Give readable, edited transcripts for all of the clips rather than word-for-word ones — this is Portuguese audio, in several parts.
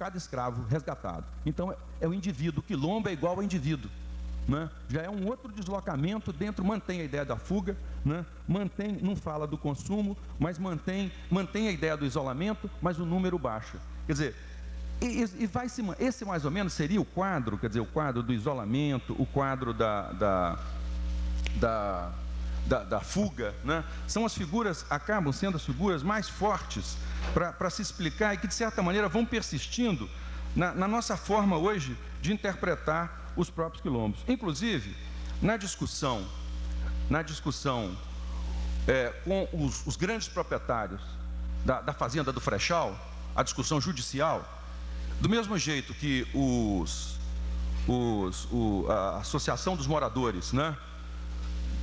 cada escravo resgatado. Então, é o indivíduo, o quilombo é igual ao indivíduo, né? Já é um outro deslocamento dentro, mantém a ideia da fuga, né? Mantém, não fala do consumo, mas mantém a ideia do isolamento, mas o número baixa. Quer dizer, esse mais ou menos seria o quadro, quer dizer, o quadro do isolamento, o quadro da fuga, né? São as figuras, acabam sendo as figuras mais fortes para se explicar e que, de certa maneira, vão persistindo na nossa forma hoje de interpretar os próprios quilombos. Inclusive, na discussão com os grandes proprietários da fazenda do Frechal, a discussão judicial, do mesmo jeito que a Associação dos Moradores, né?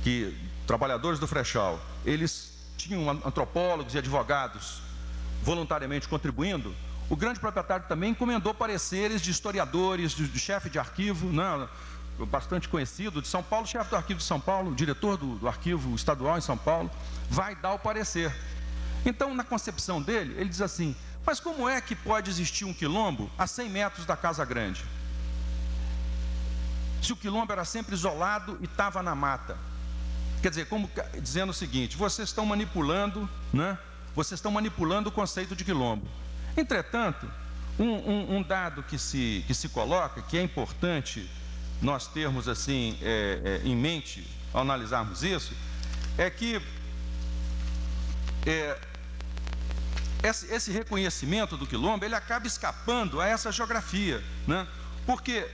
Que trabalhadores do Frechal, eles tinham antropólogos e advogados voluntariamente contribuindo, o grande proprietário também encomendou pareceres de historiadores, de chefe de arquivo, né, bastante conhecido, de São Paulo, chefe do arquivo de São Paulo, diretor do arquivo estadual em São Paulo, vai dar o parecer. Então, na concepção dele, ele diz assim: mas como é que pode existir um quilombo a 100 metros da Casa Grande? Se o quilombo era sempre isolado e estava na mata. Quer dizer, como dizendo o seguinte: vocês estão manipulando, né? Vocês estão manipulando o conceito de quilombo. Entretanto, um dado que se coloca, que é importante nós termos assim em mente ao analisarmos isso, é que esse reconhecimento do quilombo, ele acaba escapando a essa geografia, né? Porque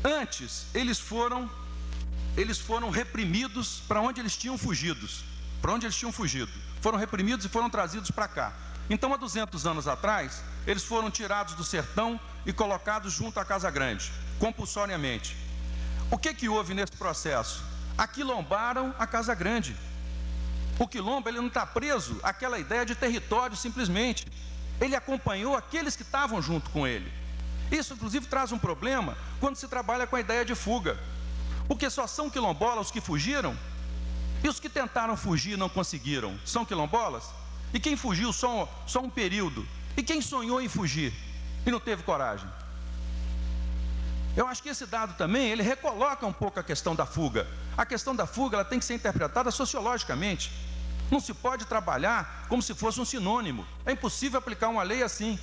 antes eles foram reprimidos para onde eles tinham fugido. Foram reprimidos e foram trazidos para cá. Então, há 200 anos atrás, eles foram tirados do sertão e colocados junto à Casa Grande, compulsoriamente. O que houve nesse processo? Aquilombaram a Casa Grande. O quilombo, ele não está preso àquela ideia de território simplesmente. Ele acompanhou aqueles que estavam junto com ele. Isso, inclusive, traz um problema quando se trabalha com a ideia de fuga. Porque só são quilombolas os que fugiram, e os que tentaram fugir e não conseguiram são quilombolas? E quem fugiu só um período? E quem sonhou em fugir e não teve coragem? Eu acho que esse dado também, ele recoloca um pouco a questão da fuga. A questão da fuga, ela tem que ser interpretada sociologicamente. Não se pode trabalhar como se fosse um sinônimo. É impossível aplicar uma lei assim.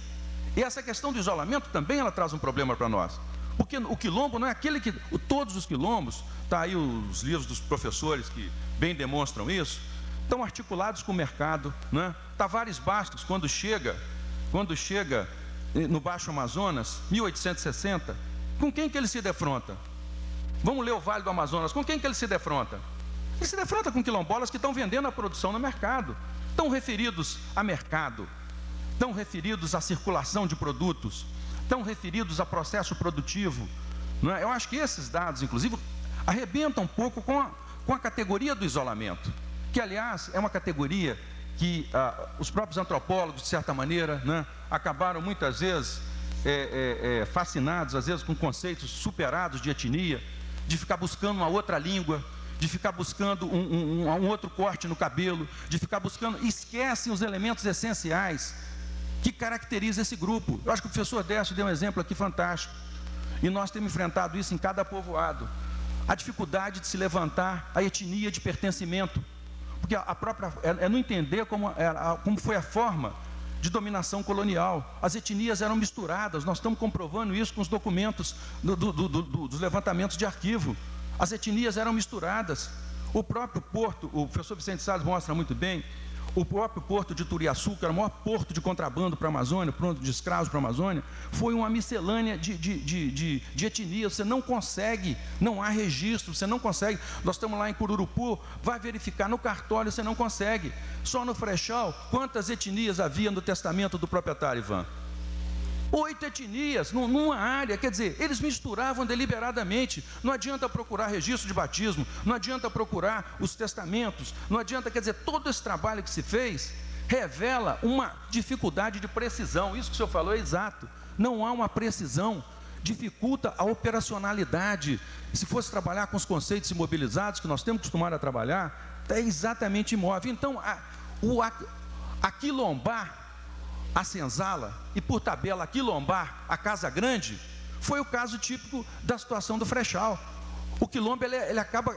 E essa questão do isolamento também, ela traz um problema para nós. Porque o quilombo não é aquele que... Todos os quilombos, está aí os livros dos professores que bem demonstram isso, estão articulados com o mercado, né? Tavares Bastos, quando chega no Baixo Amazonas, 1860, com quem que ele se defronta? Vamos ler o Vale do Amazonas, com quem que ele se defronta? Ele se defronta com quilombolas que estão vendendo a produção no mercado, estão referidos a mercado, estão referidos à circulação de produtos, estão referidos a processo produtivo, não é? Eu acho que esses dados, inclusive, arrebentam um pouco com a categoria do isolamento, que, aliás, é uma categoria que os próprios antropólogos, de certa maneira, né, acabaram muitas vezes fascinados, às vezes com conceitos superados de etnia, de ficar buscando uma outra língua, de ficar buscando um outro corte no cabelo, de ficar buscando, esquecem os elementos essenciais que caracterizam esse grupo. Eu acho que o professor Décio deu um exemplo aqui fantástico, e nós temos enfrentado isso em cada povoado, a dificuldade de se levantar a etnia de pertencimento, porque a própria, é não entender como foi a forma de dominação colonial. As etnias eram misturadas, nós estamos comprovando isso com os documentos dos levantamentos de arquivo. As etnias eram misturadas. O próprio porto, o professor Vicente Salles mostra muito bem, o próprio porto de Turiaçu, que era o maior porto de contrabando para a Amazônia, porto de escravos para a Amazônia, foi uma miscelânea de etnias. Você não consegue, não há registro, você não consegue. Nós estamos lá em Cururupu, vai verificar no cartório, você não consegue. Só no Frechal, quantas etnias havia no testamento do proprietário, Ivan? 8 etnias numa área, quer dizer, eles misturavam deliberadamente. Não adianta procurar registro de batismo, não adianta procurar os testamentos, não adianta, quer dizer, todo esse trabalho que se fez revela uma dificuldade de precisão. Isso que o senhor falou é exato, não há uma precisão, dificulta a operacionalidade. Se fosse trabalhar com os conceitos imobilizados, que nós temos acostumado a trabalhar, é exatamente imóvel. Então, aquilombar a senzala e, por tabela, aquilombar a Casa Grande, foi o caso típico da situação do Frechal. O quilombo,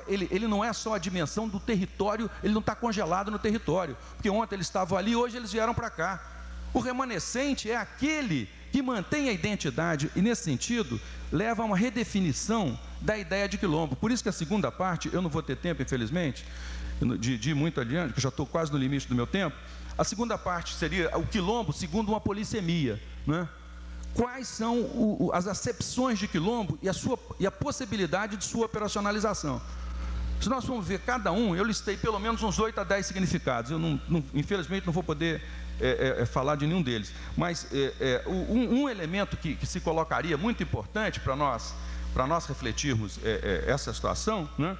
ele não é só a dimensão do território, ele não está congelado no território, porque ontem eles estavam ali, hoje eles vieram para cá. O remanescente é aquele que mantém a identidade e, nesse sentido, leva a uma redefinição da ideia de quilombo. Por isso que a segunda parte, eu não vou ter tempo, infelizmente, de ir muito adiante, porque eu já estou quase no limite do meu tempo. A segunda parte seria o quilombo segundo uma polissemia, né? Quais são as acepções de quilombo e a possibilidade de sua operacionalização. Se nós formos ver cada um, eu listei pelo menos uns 8 a 10 significados. Eu, infelizmente, não vou poder falar de nenhum deles. Mas um elemento que se colocaria muito importante para nós refletirmos essa situação, né,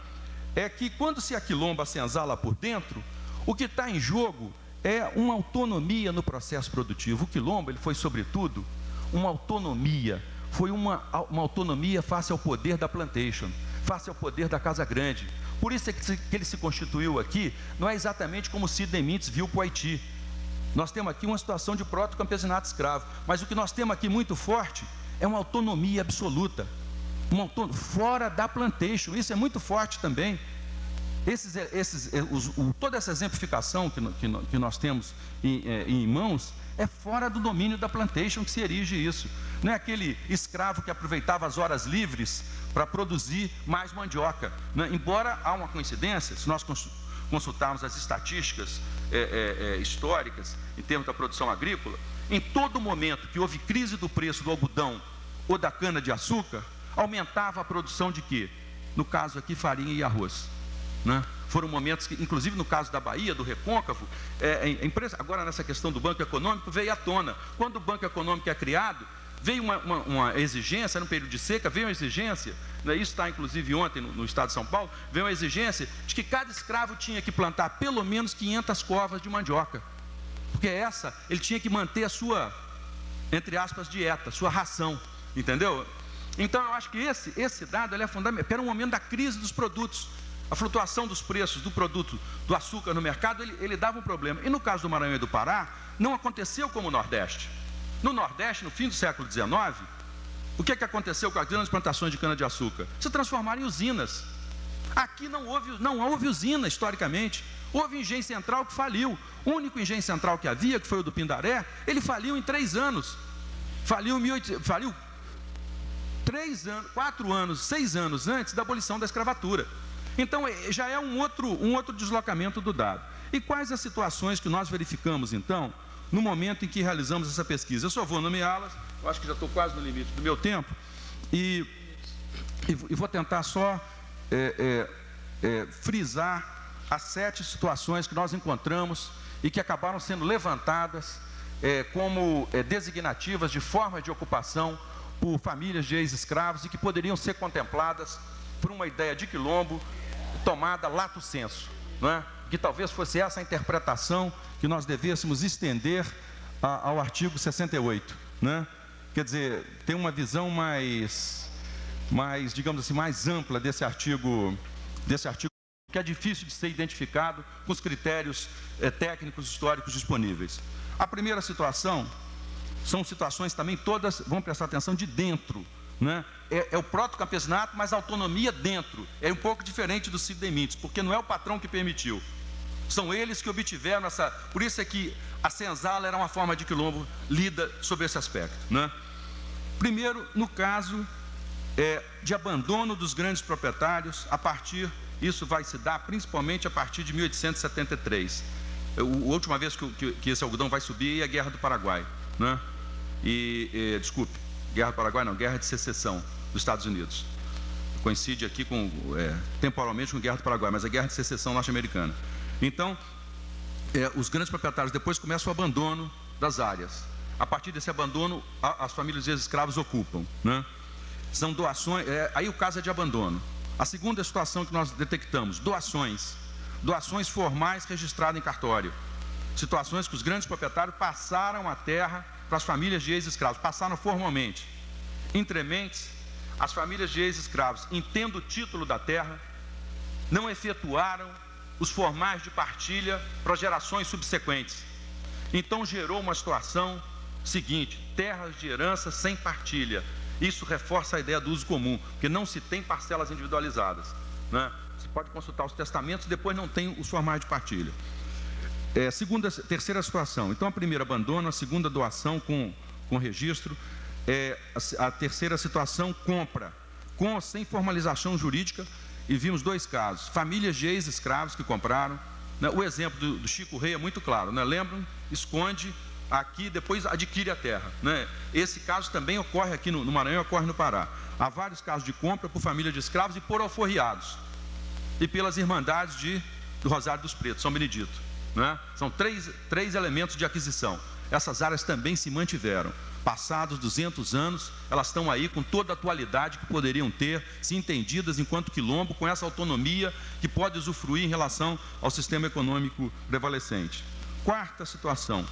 é que quando se aquilomba a senzala por dentro, o que está em jogo é uma autonomia no processo produtivo. O quilombo, ele foi, sobretudo, uma autonomia, foi uma autonomia face ao poder da plantation, face ao poder da Casa Grande. Por isso é que ele se constituiu aqui, não é exatamente como Sidney Mintz viu para o Haiti. Nós temos aqui uma situação de proto-campesinato escravo, mas o que nós temos aqui muito forte é uma autonomia absoluta, fora da plantation. Isso é muito forte também. Toda essa exemplificação que nós temos em mãos é fora do domínio da plantation que se erige isso. Não é aquele escravo que aproveitava as horas livres para produzir mais mandioca, né? Embora há uma coincidência, se nós consultarmos as estatísticas históricas em termos da produção agrícola, em todo momento que houve crise do preço do algodão ou da cana-de-açúcar, aumentava a produção de quê? No caso aqui, farinha e arroz, né? Foram momentos que, inclusive no caso da Bahia, do Recôncavo, agora nessa questão do Banco Econômico, veio à tona. Quando o Banco Econômico é criado, veio uma exigência, no período de seca, veio uma exigência, né, isso está inclusive ontem no estado de São Paulo, veio uma exigência de que cada escravo tinha que plantar pelo menos 500 covas de mandioca, porque ele tinha que manter a sua, entre aspas, dieta, sua ração, entendeu? Então eu acho que esse dado ele é fundamental, era um momento da crise dos produtos. A flutuação dos preços do produto do açúcar no mercado, ele dava um problema. E no caso do Maranhão e do Pará, não aconteceu como o Nordeste. No Nordeste, no fim do século XIX, o que aconteceu com as grandes plantações de cana-de-açúcar? Se transformaram em usinas. Aqui não houve usina, historicamente. Houve engenho central que faliu. O único engenho central que havia, que foi o do Pindaré, ele faliu em 3 anos. Faliu 4 anos, 6 anos antes da abolição da escravatura. Então, já é um outro deslocamento do dado. E quais as situações que nós verificamos, então, no momento em que realizamos essa pesquisa? Eu só vou nomeá-las, eu acho que já estou quase no limite do meu tempo, e vou tentar só frisar as 7 situações que nós encontramos e que acabaram sendo levantadas como designativas de formas de ocupação por famílias de ex-escravos e que poderiam ser contempladas por uma ideia de quilombo tomada lato sensu, não é? Que talvez fosse essa a interpretação que nós devêssemos estender ao artigo 68, né? Quer dizer, tem uma visão mais, digamos assim, mais ampla desse artigo que é difícil de ser identificado com os critérios técnicos históricos disponíveis. A primeira situação são situações também todas, vamos prestar atenção, de dentro, né? É o proto-campesinato, mas a autonomia dentro. É um pouco diferente do Sidney Mintz, porque não é o patrão que permitiu. São eles que obtiveram essa... Por isso é que a senzala era uma forma de quilombo lida sobre esse aspecto, né? Primeiro, no caso de abandono dos grandes proprietários, isso vai se dar principalmente a partir de 1873. A última vez que esse algodão vai subir é a Guerra do Paraguai, né? Desculpe, Guerra do Paraguai não, Guerra de Secessão dos Estados Unidos. Coincide aqui temporalmente com a Guerra do Paraguai, mas a Guerra de Secessão norte-americana. Então, os grandes proprietários depois começam o abandono das áreas. A partir desse abandono, as famílias de escravos ocupam, né? São doações, aí o caso é de abandono. A segunda situação que nós detectamos, doações formais registradas em cartório. Situações que os grandes proprietários passaram a terra para as famílias de ex-escravos, passaram formalmente. Entrementes, as famílias de ex-escravos, entendo o título da terra, não efetuaram os formais de partilha para gerações subsequentes. Então gerou uma situação seguinte: terras de herança sem partilha. Isso reforça a ideia do uso comum, porque não se tem parcelas individualizadas, né? Você pode consultar os testamentos, depois não tem os formais de partilha. Terceira situação. Então, a primeira, abandono. A segunda, doação com registro. A terceira situação, compra, com ou sem formalização jurídica. E vimos dois casos: famílias de ex-escravos que compraram, né? O exemplo do Chico Rei é muito claro, né? Lembram? Esconde aqui, depois adquire a terra, né? Esse caso também ocorre aqui no Maranhão, ocorre no Pará. Há vários casos de compra por família de escravos e por alforriados, e pelas irmandades do Rosário dos Pretos, São Benedito, né? São três elementos de aquisição. Essas áreas também se mantiveram. Passados 200 anos, elas estão aí com toda a atualidade que poderiam ter, se entendidas enquanto quilombo, com essa autonomia que pode usufruir em relação ao sistema econômico prevalecente. Quarta situação: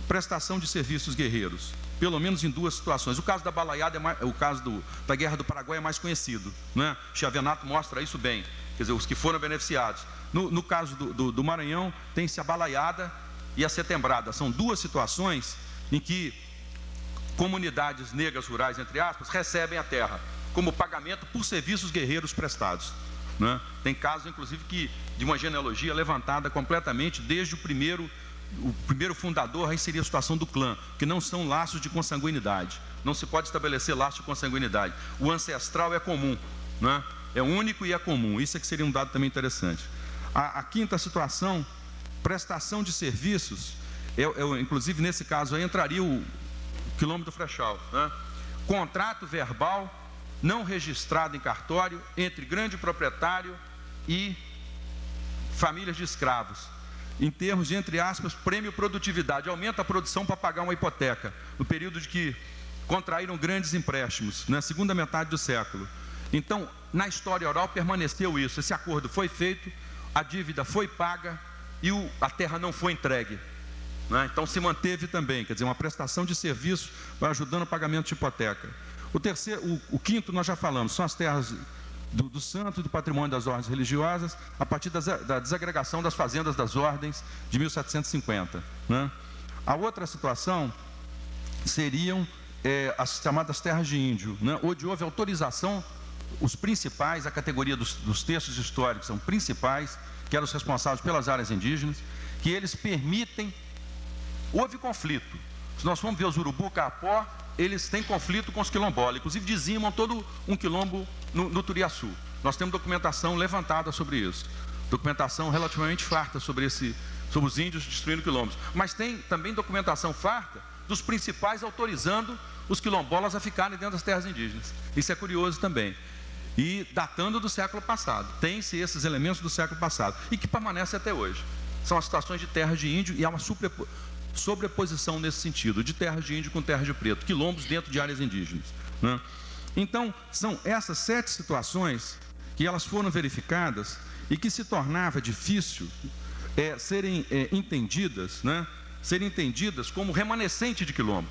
prestação de serviços guerreiros, pelo menos em duas situações. O caso da balaiada, o caso da Guerra do Paraguai é mais conhecido, né? Chiavenato mostra isso bem, quer dizer, os que foram beneficiados. No caso do Maranhão, tem-se a balaiada e a setembrada. São duas situações em que comunidades negras rurais, entre aspas, recebem a terra como pagamento por serviços guerreiros prestados, né? Tem casos, inclusive, de uma genealogia levantada completamente desde o primeiro fundador. Aí seria a situação do clã, que não são laços de consanguinidade. Não se pode estabelecer laço de consanguinidade. O ancestral é comum, né? É único e é comum. Isso é que seria um dado também interessante. A quinta situação, prestação de serviços. Inclusive, nesse caso aí, entraria o quilombo do Frechal, né? Contrato verbal não registrado em cartório entre grande proprietário e famílias de escravos, em termos de, entre aspas, prêmio produtividade. Aumenta a produção para pagar uma hipoteca, no período de que contraíram grandes empréstimos, na segunda metade do século. Então, na história oral permaneceu isso. Esse acordo foi feito, a dívida foi paga e a terra não foi entregue, né? Então se manteve também, quer dizer, uma prestação de serviço para ajudando o pagamento de hipoteca. O quinto nós já falamos, são as terras do santo e do patrimônio das ordens religiosas, a partir da desagregação das fazendas das ordens de 1750, né? A outra situação seriam as chamadas terras de índio, né? Onde houve autorização, os principais, a categoria dos textos históricos são principais, que eram os responsáveis pelas áreas indígenas, que eles permitem. Houve conflito. Se nós formos ver os Urubu, Capó, eles têm conflito com os quilombolas, inclusive dizimam todo um quilombo no Turiaçu. Nós temos documentação levantada sobre isso, documentação relativamente farta sobre os índios destruindo quilombos. Mas tem também documentação farta dos principais autorizando os quilombolas a ficarem dentro das terras indígenas. Isso é curioso também. E datando do século passado. Tem-se esses elementos do século passado e que permanecem até hoje. São as situações de terras de índio, e há uma sobreposição nesse sentido, de terras de índio com terras de preto, quilombos dentro de áreas indígenas, né? Então, são essas 7 situações que elas foram verificadas e que se tornava difícil serem entendidas, né? Serem entendidas como remanescente de quilombo.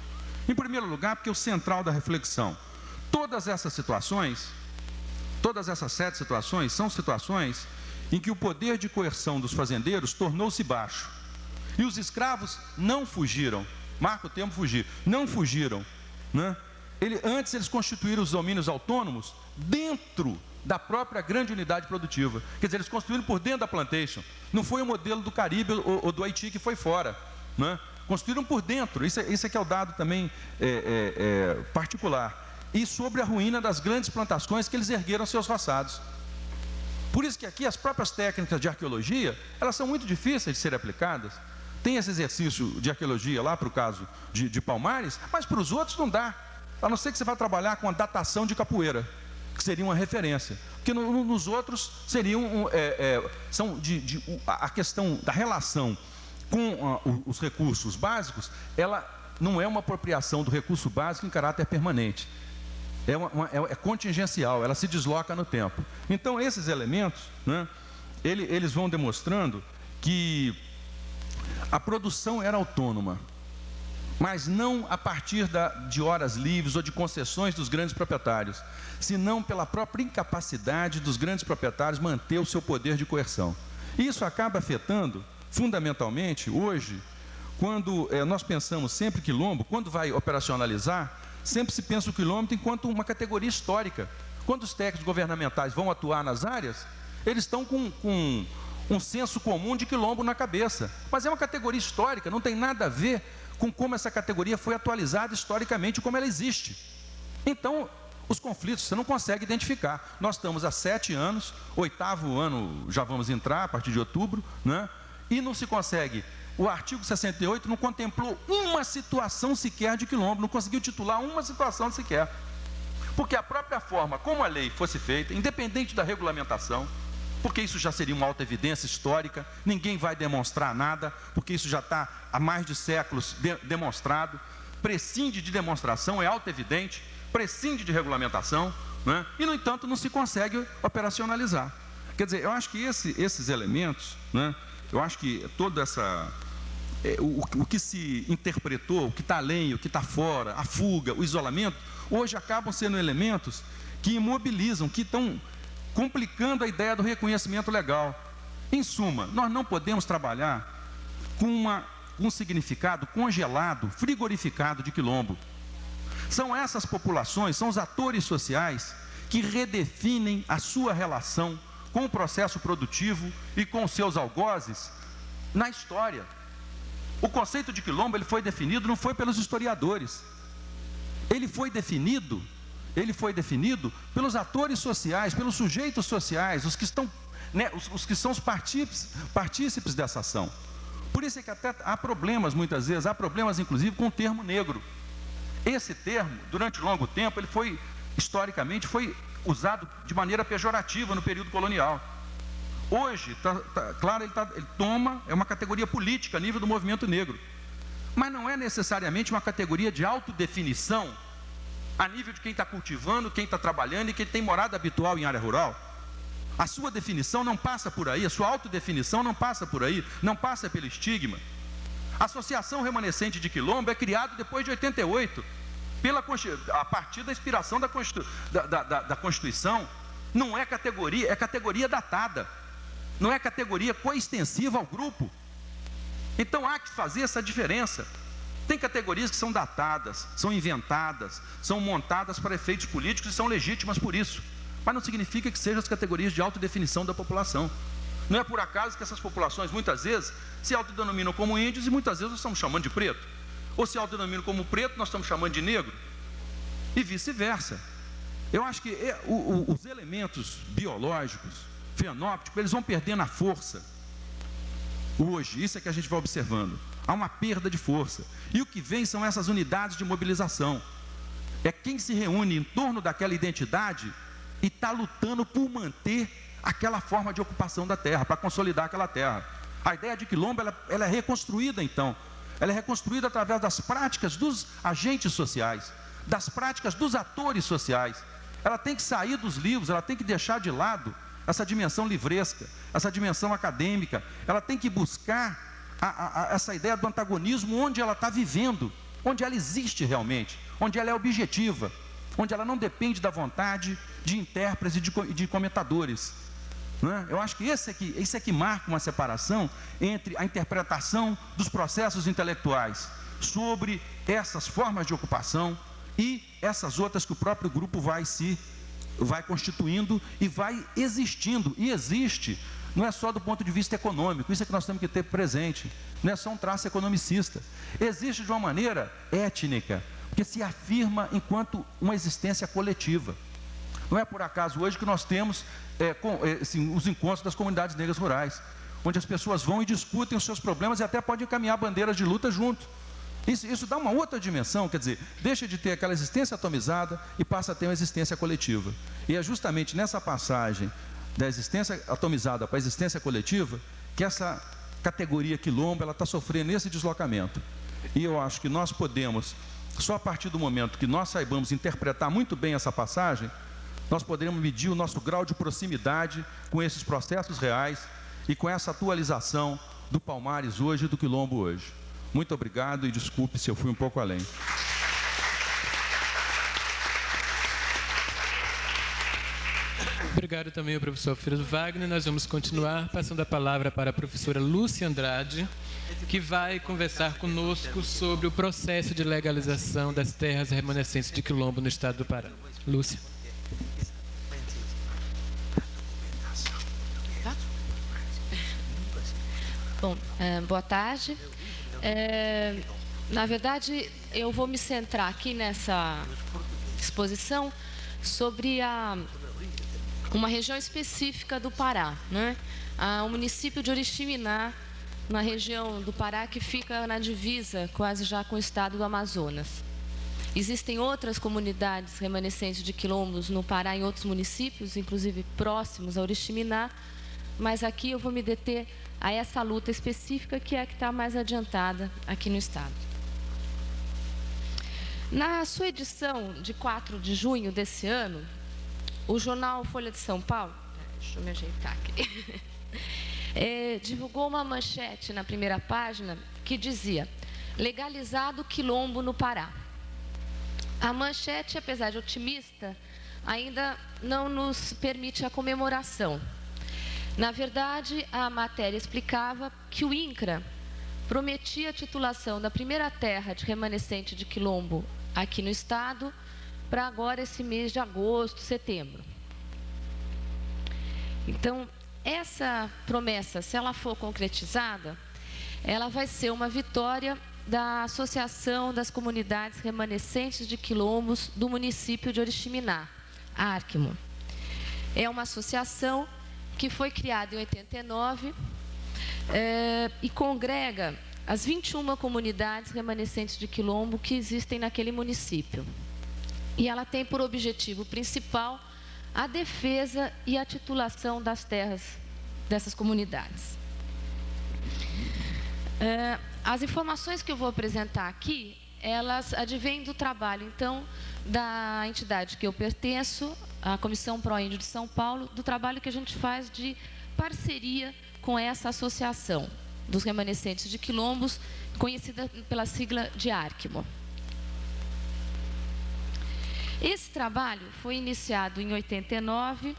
Em primeiro lugar, porque o central da reflexão, todas essas 7 situações, são situações em que o poder de coerção dos fazendeiros tornou-se baixo. E os escravos não fugiram, marca o termo fugir, não fugiram, né? Antes eles constituíram os domínios autônomos dentro da própria grande unidade produtiva. Quer dizer, eles construíram por dentro da plantation. Não foi o modelo do Caribe ou do Haiti que foi fora, né? Construíram por dentro. Isso é que é o dado também particular. E sobre a ruína das grandes plantações que eles ergueram seus roçados. Por isso que aqui as próprias técnicas de arqueologia, elas são muito difíceis de serem aplicadas. Tem esse exercício de arqueologia lá para o caso de Palmares, mas para os outros não dá. A não ser que você vá trabalhar com a datação de capoeira, que seria uma referência. Porque nos outros seriam a questão da relação com os recursos básicos, ela não é uma apropriação do recurso básico em caráter permanente. É contingencial, ela se desloca no tempo. Então, esses elementos, né, eles vão demonstrando que a produção era autônoma, mas não a partir de horas livres ou de concessões dos grandes proprietários, senão pela própria incapacidade dos grandes proprietários manter o seu poder de coerção. E isso acaba afetando, fundamentalmente, hoje, quando nós pensamos sempre quilombo, quando vai operacionalizar, sempre se pensa o quilômetro enquanto uma categoria histórica. Quando os técnicos governamentais vão atuar nas áreas, eles estão com um senso comum de quilombo na cabeça. Mas é uma categoria histórica, não tem nada a ver com como essa categoria foi atualizada historicamente, como ela existe. Então, os conflitos você não consegue identificar. Nós estamos há 7 anos, 8º ano já vamos entrar, a partir de outubro, né? E não se consegue. O artigo 68 não contemplou uma situação sequer de quilombo, não conseguiu titular uma situação sequer. Porque a própria forma como a lei fosse feita, independente da regulamentação, porque isso já seria uma autoevidência histórica, ninguém vai demonstrar nada, porque isso já está há mais de séculos demonstrado, prescinde de demonstração, é autoevidente, prescinde de regulamentação, né? E, no entanto, não se consegue operacionalizar. Quer dizer, eu acho que esses elementos, né? Eu acho que toda essa... o que se interpretou, o que está além, o que está fora, a fuga, o isolamento, hoje acabam sendo elementos que imobilizam, que estão complicando a ideia do reconhecimento legal. Em suma, nós não podemos trabalhar com um significado congelado, frigorificado de quilombo. São essas populações, são os atores sociais que redefinem a sua relação com o processo produtivo e com os seus algozes na história. O conceito de quilombo ele foi definido, não foi pelos historiadores. Ele foi definido pelos atores sociais, pelos sujeitos sociais, os que estão, né, os que são os partícipes dessa ação. Por isso é que até há problemas, muitas vezes, há problemas inclusive com o termo negro. Esse termo, durante longo tempo, ele foi, historicamente, foi usado de maneira pejorativa no período colonial. Hoje, claro, ele toma, é uma categoria política a nível do movimento negro. Mas não é necessariamente uma categoria de autodefinição a nível de quem está cultivando, quem está trabalhando e quem tem morada habitual em área rural. A sua definição não passa por aí, a sua autodefinição não passa por aí, não passa pelo estigma. A Associação Remanescente de Quilombo é criada depois de 88, a partir da inspiração da Constituição. Não é categoria, é categoria datada, não é categoria coextensiva ao grupo. Então há que fazer essa diferença. Tem categorias que são datadas, são inventadas, são montadas para efeitos políticos e são legítimas por isso. Mas não significa que sejam as categorias de autodefinição da população. Não é por acaso que essas populações muitas vezes se autodenominam como índios e muitas vezes nós estamos chamando de preto. Ou se autodenominam como preto, nós estamos chamando de negro. E vice-versa. Eu acho que os elementos biológicos, fenótipos, eles vão perdendo a força. Hoje, isso é que a gente vai observando. Há uma perda de força. E o que vem são essas unidades de mobilização. É quem se reúne em torno daquela identidade e está lutando por manter aquela forma de ocupação da terra, para consolidar aquela terra. A ideia de quilombo, ela é reconstruída então. Ela é reconstruída através das práticas dos agentes sociais, das práticas dos atores sociais. Ela tem que sair dos livros, ela tem que deixar de lado essa dimensão livresca, essa dimensão acadêmica. Ela tem que buscar essa ideia do antagonismo onde ela está vivendo, onde ela existe realmente, onde ela é objetiva, onde ela não depende da vontade de intérpretes e de comentadores. Né? Eu acho que esse é que marca uma separação entre a interpretação dos processos intelectuais sobre essas formas de ocupação e essas outras que o próprio grupo vai constituindo e vai existindo. E existe, não é só do ponto de vista econômico, isso é que nós temos que ter presente, não é só um traço economicista. Existe de uma maneira étnica, que se afirma enquanto uma existência coletiva. Não é por acaso hoje que nós temos os encontros das comunidades negras rurais, onde as pessoas vão e discutem os seus problemas e até podem encaminhar bandeiras de luta junto. Isso dá uma outra dimensão, quer dizer, deixa de ter aquela existência atomizada e passa a ter uma existência coletiva. E é justamente nessa passagem da existência atomizada para a existência coletiva que essa categoria quilombo está sofrendo esse deslocamento. E eu acho que nós podemos, só a partir do momento que nós saibamos interpretar muito bem essa passagem, nós poderemos medir o nosso grau de proximidade com esses processos reais e com essa atualização do Palmares hoje e do quilombo hoje. Muito obrigado e desculpe se eu fui um pouco além. Obrigado também ao professor Alfredo Wagner. Nós vamos continuar passando a palavra para a professora Lúcia Andrade, que vai conversar conosco sobre o processo de legalização das terras remanescentes de quilombo no estado do Pará. Lúcia. Bom, boa tarde. Na verdade, eu vou me centrar aqui nessa exposição sobre uma região específica do Pará, né? O município de Oriximiná, uma região do Pará que fica na divisa quase já com o estado do Amazonas. Existem outras comunidades remanescentes de quilombos no Pará, em outros municípios, inclusive próximos a Oriximiná, mas aqui eu vou me deter a essa luta específica que é a que está mais adiantada aqui no estado. Na sua edição de 4 de junho desse ano, o jornal Folha de São Paulo, deixa eu me ajeitar aqui, divulgou uma manchete na primeira página que dizia: legalizado quilombo no Pará. A manchete, apesar de otimista, ainda não nos permite a comemoração. Na verdade, a matéria explicava que o INCRA prometia a titulação da primeira terra de remanescente de quilombo aqui no estado para agora esse mês de agosto, setembro. Então, essa promessa, se ela for concretizada, ela vai ser uma vitória da Associação das Comunidades Remanescentes de Quilombos do município de Oriximiná, ARCMO. É uma associação que foi criada em 89 e congrega as 21 comunidades remanescentes de quilombo que existem naquele município. E ela tem por objetivo principal a defesa e a titulação das terras dessas comunidades. As informações que eu vou apresentar aqui, elas advêm do trabalho, então, da entidade que eu pertenço, a Comissão Pro Índio de São Paulo, do trabalho que a gente faz de parceria com essa associação dos remanescentes de quilombos, conhecida pela sigla de ARCMO. Esse trabalho foi iniciado em 89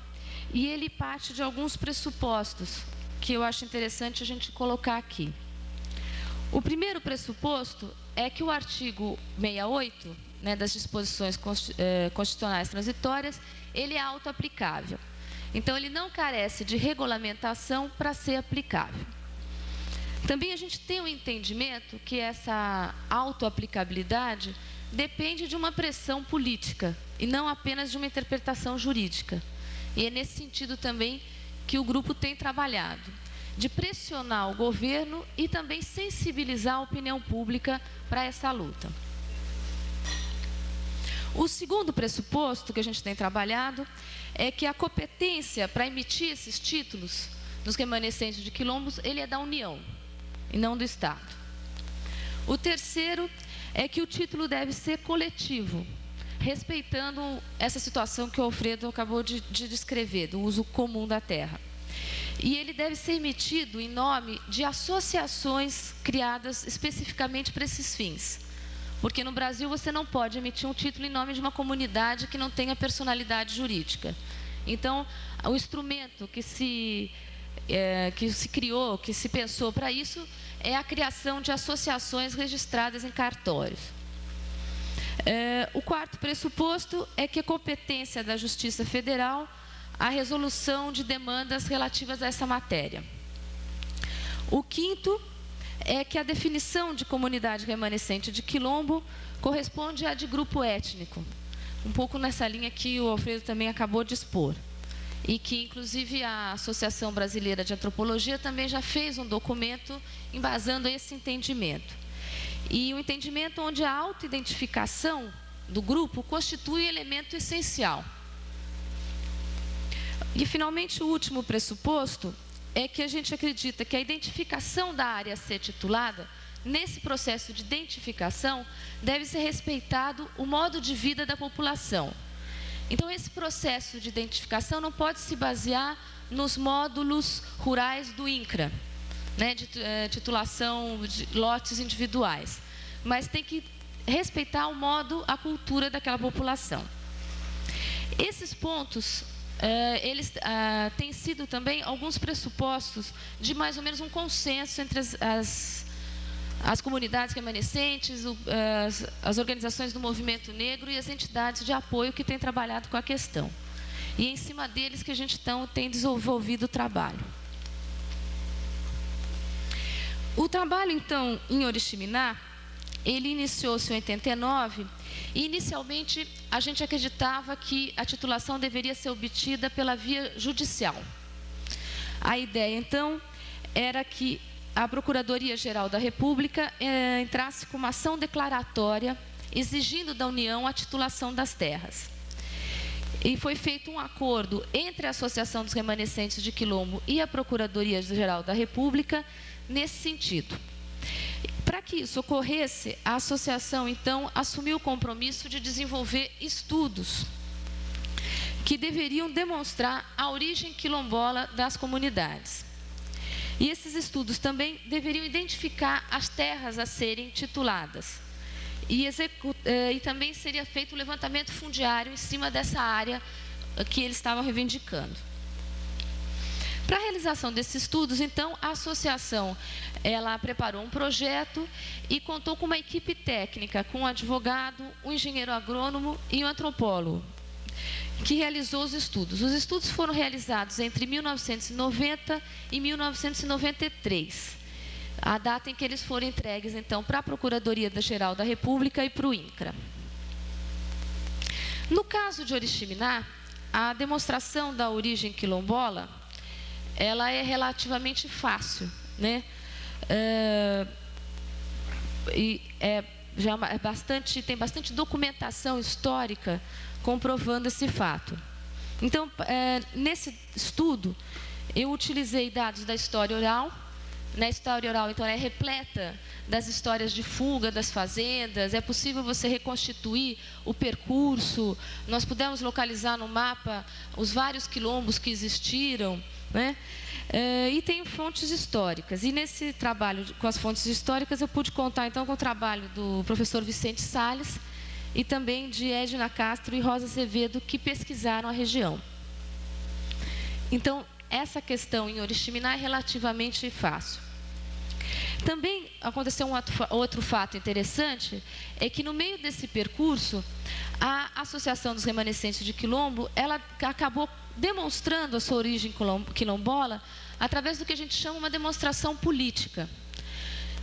e ele parte de alguns pressupostos que eu acho interessante a gente colocar aqui. O primeiro pressuposto é que o artigo 68, das disposições constitucionais transitórias, ele é auto-aplicável. Então, ele não carece de regulamentação para ser aplicável. Também a gente tem o entendimento que essa auto-aplicabilidade depende de uma pressão política e não apenas de uma interpretação jurídica. E é nesse sentido também que o grupo tem trabalhado, de pressionar o governo e também sensibilizar a opinião pública para essa luta. O segundo pressuposto que a gente tem trabalhado é que a competência para emitir esses títulos dos remanescentes de quilombos, ele é da União e não do Estado. O terceiro é que o título deve ser coletivo, respeitando essa situação que o Alfredo acabou de descrever, do uso comum da terra. E ele deve ser emitido em nome de associações criadas especificamente para esses fins. Porque no Brasil você não pode emitir um título em nome de uma comunidade que não tenha personalidade jurídica. Então, o instrumento que se criou, que se pensou para isso, é a criação de associações registradas em cartórios. O quarto pressuposto é que a competência da Justiça Federal a resolução de demandas relativas a essa matéria. O quinto é que a definição de comunidade remanescente de quilombo corresponde à de grupo étnico, um pouco nessa linha que o Alfredo também acabou de expor, e que inclusive a Associação Brasileira de Antropologia também já fez um documento embasando esse entendimento. E um entendimento onde a autoidentificação do grupo constitui elemento essencial. E, finalmente, o último pressuposto é que a gente acredita que a identificação da área a ser titulada, nesse processo de identificação, deve ser respeitado o modo de vida da população. Então, esse processo de identificação não pode se basear nos módulos rurais do INCRA, de titulação de lotes individuais, mas tem que respeitar o modo, a cultura daquela população. Esses pontos eles têm sido também alguns pressupostos de mais ou menos um consenso entre as as comunidades remanescentes, as organizações do movimento negro e as entidades de apoio que têm trabalhado com a questão. E é em cima deles que a gente então tem desenvolvido o trabalho. O trabalho, então, em Oriximiná, ele iniciou-se em 89 e, inicialmente, a gente acreditava que a titulação deveria ser obtida pela via judicial. A ideia, então, era que a Procuradoria-Geral da República entrasse com uma ação declaratória exigindo da União a titulação das terras. E foi feito um acordo entre a Associação dos Remanescentes de Quilombo e a Procuradoria-Geral da República nesse sentido. Para que isso ocorresse, a associação, então, assumiu o compromisso de desenvolver estudos que deveriam demonstrar a origem quilombola das comunidades. E esses estudos também deveriam identificar as terras a serem tituladas. E também seria feito o levantamento fundiário em cima dessa área que eles estavam reivindicando. Para a realização desses estudos, então, a associação ela preparou um projeto e contou com uma equipe técnica, com um advogado, um engenheiro agrônomo e um antropólogo, que realizou os estudos. Os estudos foram realizados entre 1990 e 1993, a data em que eles foram entregues, então, para a Procuradoria-Geral da República e para o INCRA. No caso de Oriximiná, a demonstração da origem quilombola, ela é relativamente fácil, né? Tem bastante documentação histórica comprovando esse fato. Então, nesse estudo, eu utilizei dados da história oral. Na história oral, então, é repleta das histórias de fuga das fazendas, é possível você reconstituir o percurso, nós pudemos localizar no mapa os vários quilombos que existiram, né? E tem fontes históricas. E nesse trabalho com as fontes históricas, eu pude contar, então, com o trabalho do professor Vicente Salles e também de Edna Castro e Rosa Azevedo, que pesquisaram a região. Então, essa questão em Oriximiná é relativamente fácil. Também aconteceu outro fato interessante, é que no meio desse percurso, a Associação dos Remanescentes de Quilombo, ela acabou demonstrando a sua origem quilombola através do que a gente chama uma demonstração política.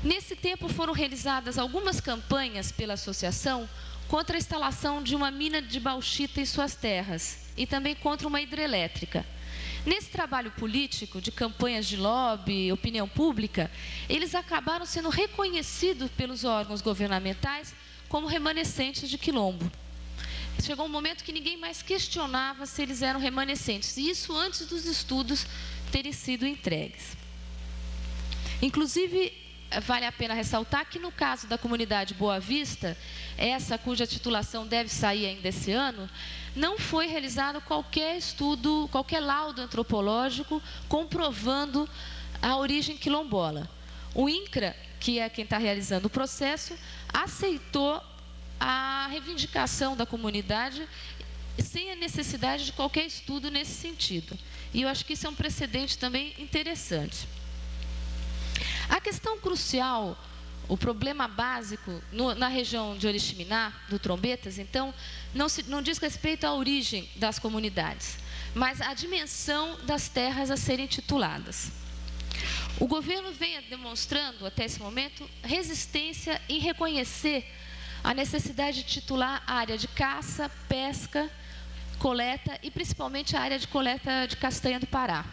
Nesse tempo foram realizadas algumas campanhas pela associação contra a instalação de uma mina de bauxita em suas terras e também contra uma hidrelétrica. Nesse trabalho político, de campanhas de lobby, opinião pública, eles acabaram sendo reconhecidos pelos órgãos governamentais como remanescentes de Quilombo. Chegou um momento que ninguém mais questionava se eles eram remanescentes, e isso antes dos estudos terem sido entregues. Inclusive, vale a pena ressaltar que no caso da comunidade Boa Vista, essa cuja titulação deve sair ainda esse ano, não foi realizado qualquer estudo, qualquer laudo antropológico comprovando a origem quilombola. O INCRA, que é quem está realizando o processo, aceitou a reivindicação da comunidade sem a necessidade de qualquer estudo nesse sentido. E eu acho que isso é um precedente também interessante. A questão crucial, o problema básico na região de Oriximiná, do Trombetas, então, não diz respeito à origem das comunidades, mas à dimensão das terras a serem tituladas. O governo vem demonstrando, até esse momento, resistência em reconhecer a necessidade de titular a área de caça, pesca, coleta e principalmente a área de coleta de castanha do Pará.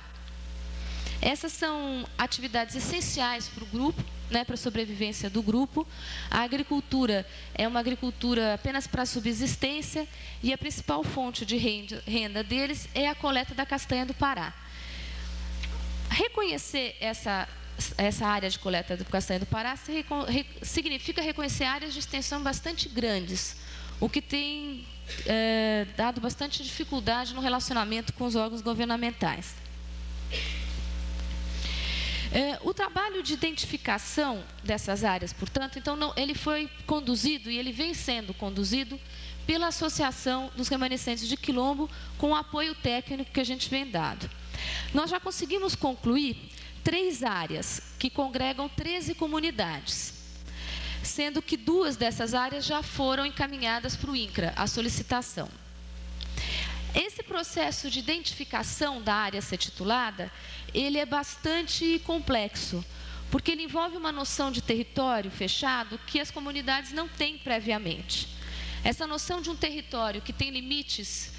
Essas são atividades essenciais para o grupo, né, para a sobrevivência do grupo. A agricultura é uma agricultura apenas para subsistência e a principal fonte de renda deles é a coleta da castanha do Pará. Reconhecer essa área de coleta da castanha do Pará significa reconhecer áreas de extensão bastante grandes, o que tem dado bastante dificuldade no relacionamento com os órgãos governamentais. O trabalho de identificação dessas áreas, portanto, então, ele foi conduzido e ele vem sendo conduzido pela Associação dos Remanescentes de Quilombo, com o apoio técnico que a gente vem dado. Nós já conseguimos concluir 3 áreas que congregam 13 comunidades. sendo que 2 dessas áreas já foram encaminhadas para o INCRA, a solicitação. Esse processo de identificação da área a ser titulada, ele é bastante complexo, porque ele envolve uma noção de território fechado que as comunidades não têm previamente. Essa noção de um território que tem limites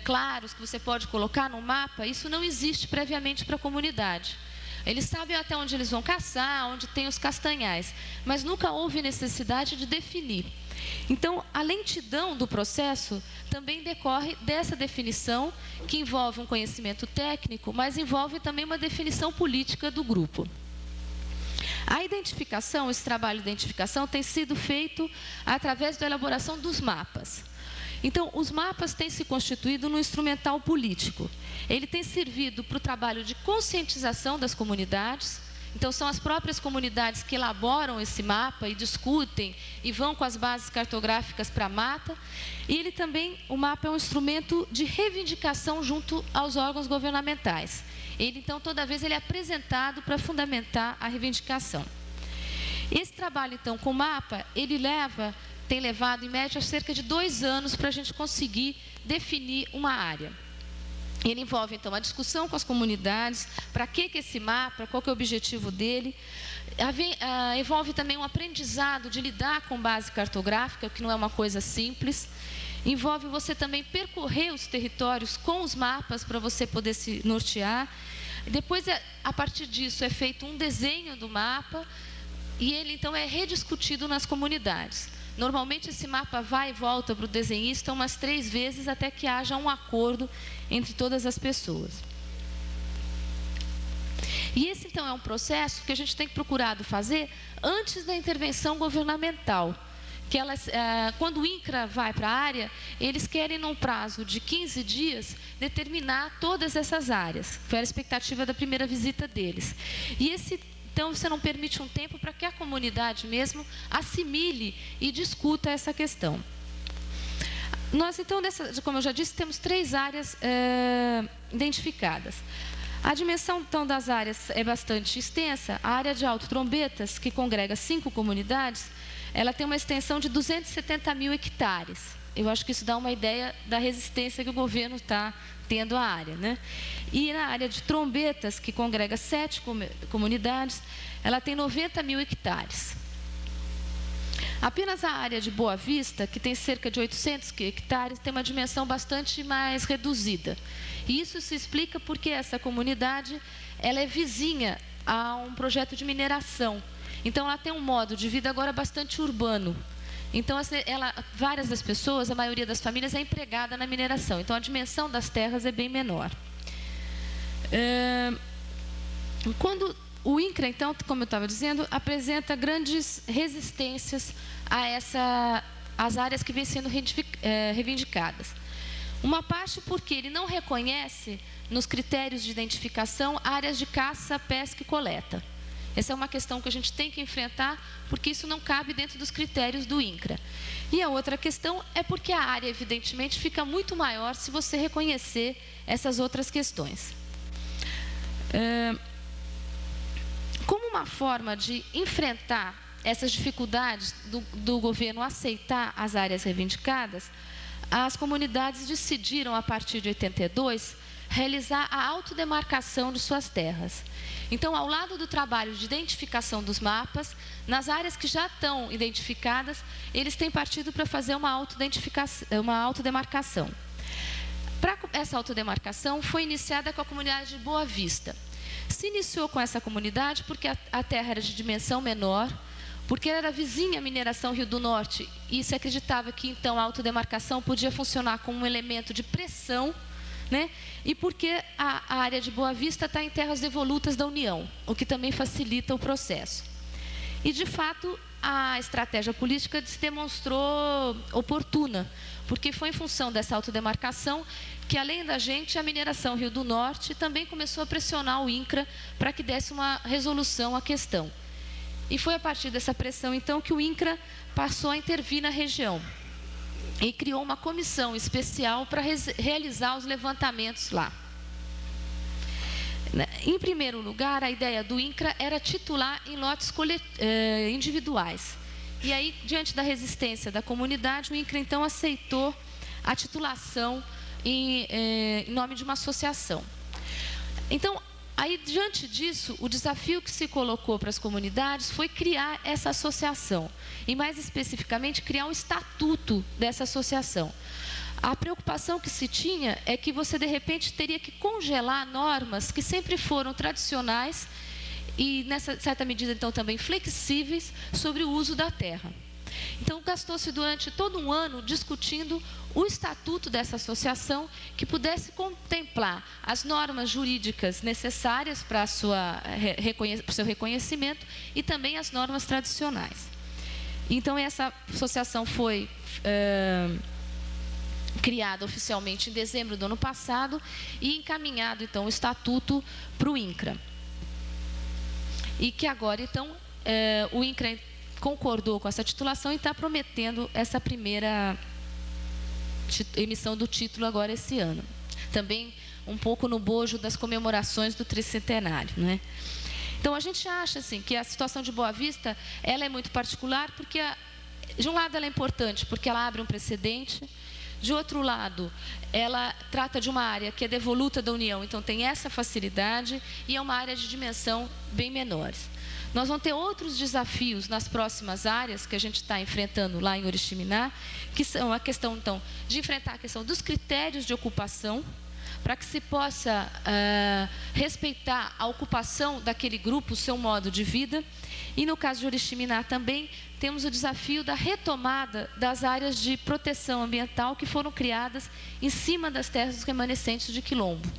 claros, que você pode colocar no mapa, isso não existe previamente para a comunidade. Eles sabem até onde eles vão caçar, onde tem os castanhais, mas nunca houve necessidade de definir. Então, a lentidão do processo também decorre dessa definição, que envolve um conhecimento técnico, mas envolve também uma definição política do grupo. A identificação, esse trabalho de identificação tem sido feito através da elaboração dos mapas. Então, os mapas têm se constituído num instrumental político. Ele tem servido para o trabalho de conscientização das comunidades. Então, são as próprias comunidades que elaboram esse mapa e discutem e vão com as bases cartográficas para a mata. E ele também, o mapa é um instrumento de reivindicação junto aos órgãos governamentais. Ele, então, toda vez ele é apresentado para fundamentar a reivindicação. Esse trabalho, então, com o mapa, ele tem levado, em média, cerca de 2 anos para a gente conseguir definir uma área. Ele envolve, então, a discussão com as comunidades, para que esse mapa, qual que é o objetivo dele. Envolve também um aprendizado de lidar com base cartográfica, que não é uma coisa simples. Envolve você também percorrer os territórios com os mapas para você poder se nortear. Depois, a partir disso, é feito um desenho do mapa e ele, então, é rediscutido nas comunidades. Normalmente, esse mapa vai e volta para o desenhista umas 3 vezes até que haja um acordo entre todas as pessoas. E esse, então, é um processo que a gente tem procurado fazer antes da intervenção governamental. Que quando o INCRA vai para a área, eles querem, num prazo de 15 dias, determinar todas essas áreas. Foi a expectativa da primeira visita deles. Então, você não permite um tempo para que a comunidade mesmo assimile e discuta essa questão. Nós, então, como eu já disse, temos 3 áreas identificadas. A dimensão, então, das áreas é bastante extensa. A área de Alto Trombetas, que congrega 5 comunidades, ela tem uma extensão de 270 mil hectares. Eu acho que isso dá uma ideia da resistência que o governo está tendo à área, né? E na área de Trombetas, que congrega 7 comunidades, ela tem 90 mil hectares. Apenas a área de Boa Vista, que tem cerca de 800 hectares, tem uma dimensão bastante mais reduzida. E isso se explica porque essa comunidade ela é vizinha a um projeto de mineração. Então, ela tem um modo de vida agora bastante urbano. Então, várias das pessoas, a maioria das famílias, é empregada na mineração. Então, a dimensão das terras é bem menor. Quando o INCRA, então, como eu estava dizendo, apresenta grandes resistências às áreas que vêm sendo reivindicadas. Uma parte porque ele não reconhece, nos critérios de identificação, áreas de caça, pesca e coleta. Essa é uma questão que a gente tem que enfrentar, porque isso não cabe dentro dos critérios do INCRA. E a outra questão é porque a área, evidentemente, fica muito maior se você reconhecer essas outras questões. Como uma forma de enfrentar essas dificuldades do governo aceitar as áreas reivindicadas, as comunidades decidiram, a partir de 82, realizar a autodemarcação de suas terras. Então, ao lado do trabalho de identificação dos mapas, nas áreas que já estão identificadas, eles têm partido para fazer uma autodemarcação. Essa autodemarcação foi iniciada com a comunidade de Boa Vista. Se iniciou com essa comunidade porque a terra era de dimensão menor, porque era vizinha à mineração Rio do Norte, e se acreditava que, então, a autodemarcação podia funcionar como um elemento de pressão, né? E porque a área de Boa Vista está em terras devolutas da União, o que também facilita o processo. E, de fato, a estratégia política se demonstrou oportuna, porque foi em função dessa autodemarcação que, além da gente, a mineração Rio do Norte também começou a pressionar o INCRA para que desse uma resolução à questão. E foi a partir dessa pressão, então, que o INCRA passou a intervir na região e criou uma comissão especial para realizar os levantamentos lá. Em primeiro lugar, a ideia do INCRA era titular em lotes individuais. E aí, diante da resistência da comunidade, o INCRA, então, aceitou a titulação em nome de uma associação. Então, aí, diante disso, o desafio que se colocou para as comunidades foi criar essa associação. E, mais especificamente, criar um estatuto dessa associação. A preocupação que se tinha é que você, de repente, teria que congelar normas que sempre foram tradicionais e, nessa certa medida, então, também flexíveis sobre o uso da terra. Então, gastou-se durante todo um ano discutindo o estatuto dessa associação que pudesse contemplar as normas jurídicas necessárias para o seu reconhecimento e também as normas tradicionais. Então, essa associação foi criada oficialmente em dezembro do ano passado e encaminhado, então, o estatuto para o INCRA. E que agora, então, o INCRA concordou com essa titulação e está prometendo essa primeira emissão do título agora esse ano. Também um pouco no bojo das comemorações do tricentenário, né? Então, a gente acha, assim, que a situação de Boa Vista, ela é muito particular, porque, de um lado, ela é importante, porque ela abre um precedente. De outro lado, ela trata de uma área que é devoluta da União, então tem essa facilidade e é uma área de dimensão bem menores. Nós vamos ter outros desafios nas próximas áreas que a gente está enfrentando lá em Oriximiná, que são a questão, então, de enfrentar a questão dos critérios de ocupação, para que se possa respeitar a ocupação daquele grupo, o seu modo de vida. E no caso de Oriximiná também, temos o desafio da retomada das áreas de proteção ambiental que foram criadas em cima das terras dos remanescentes de Quilombo.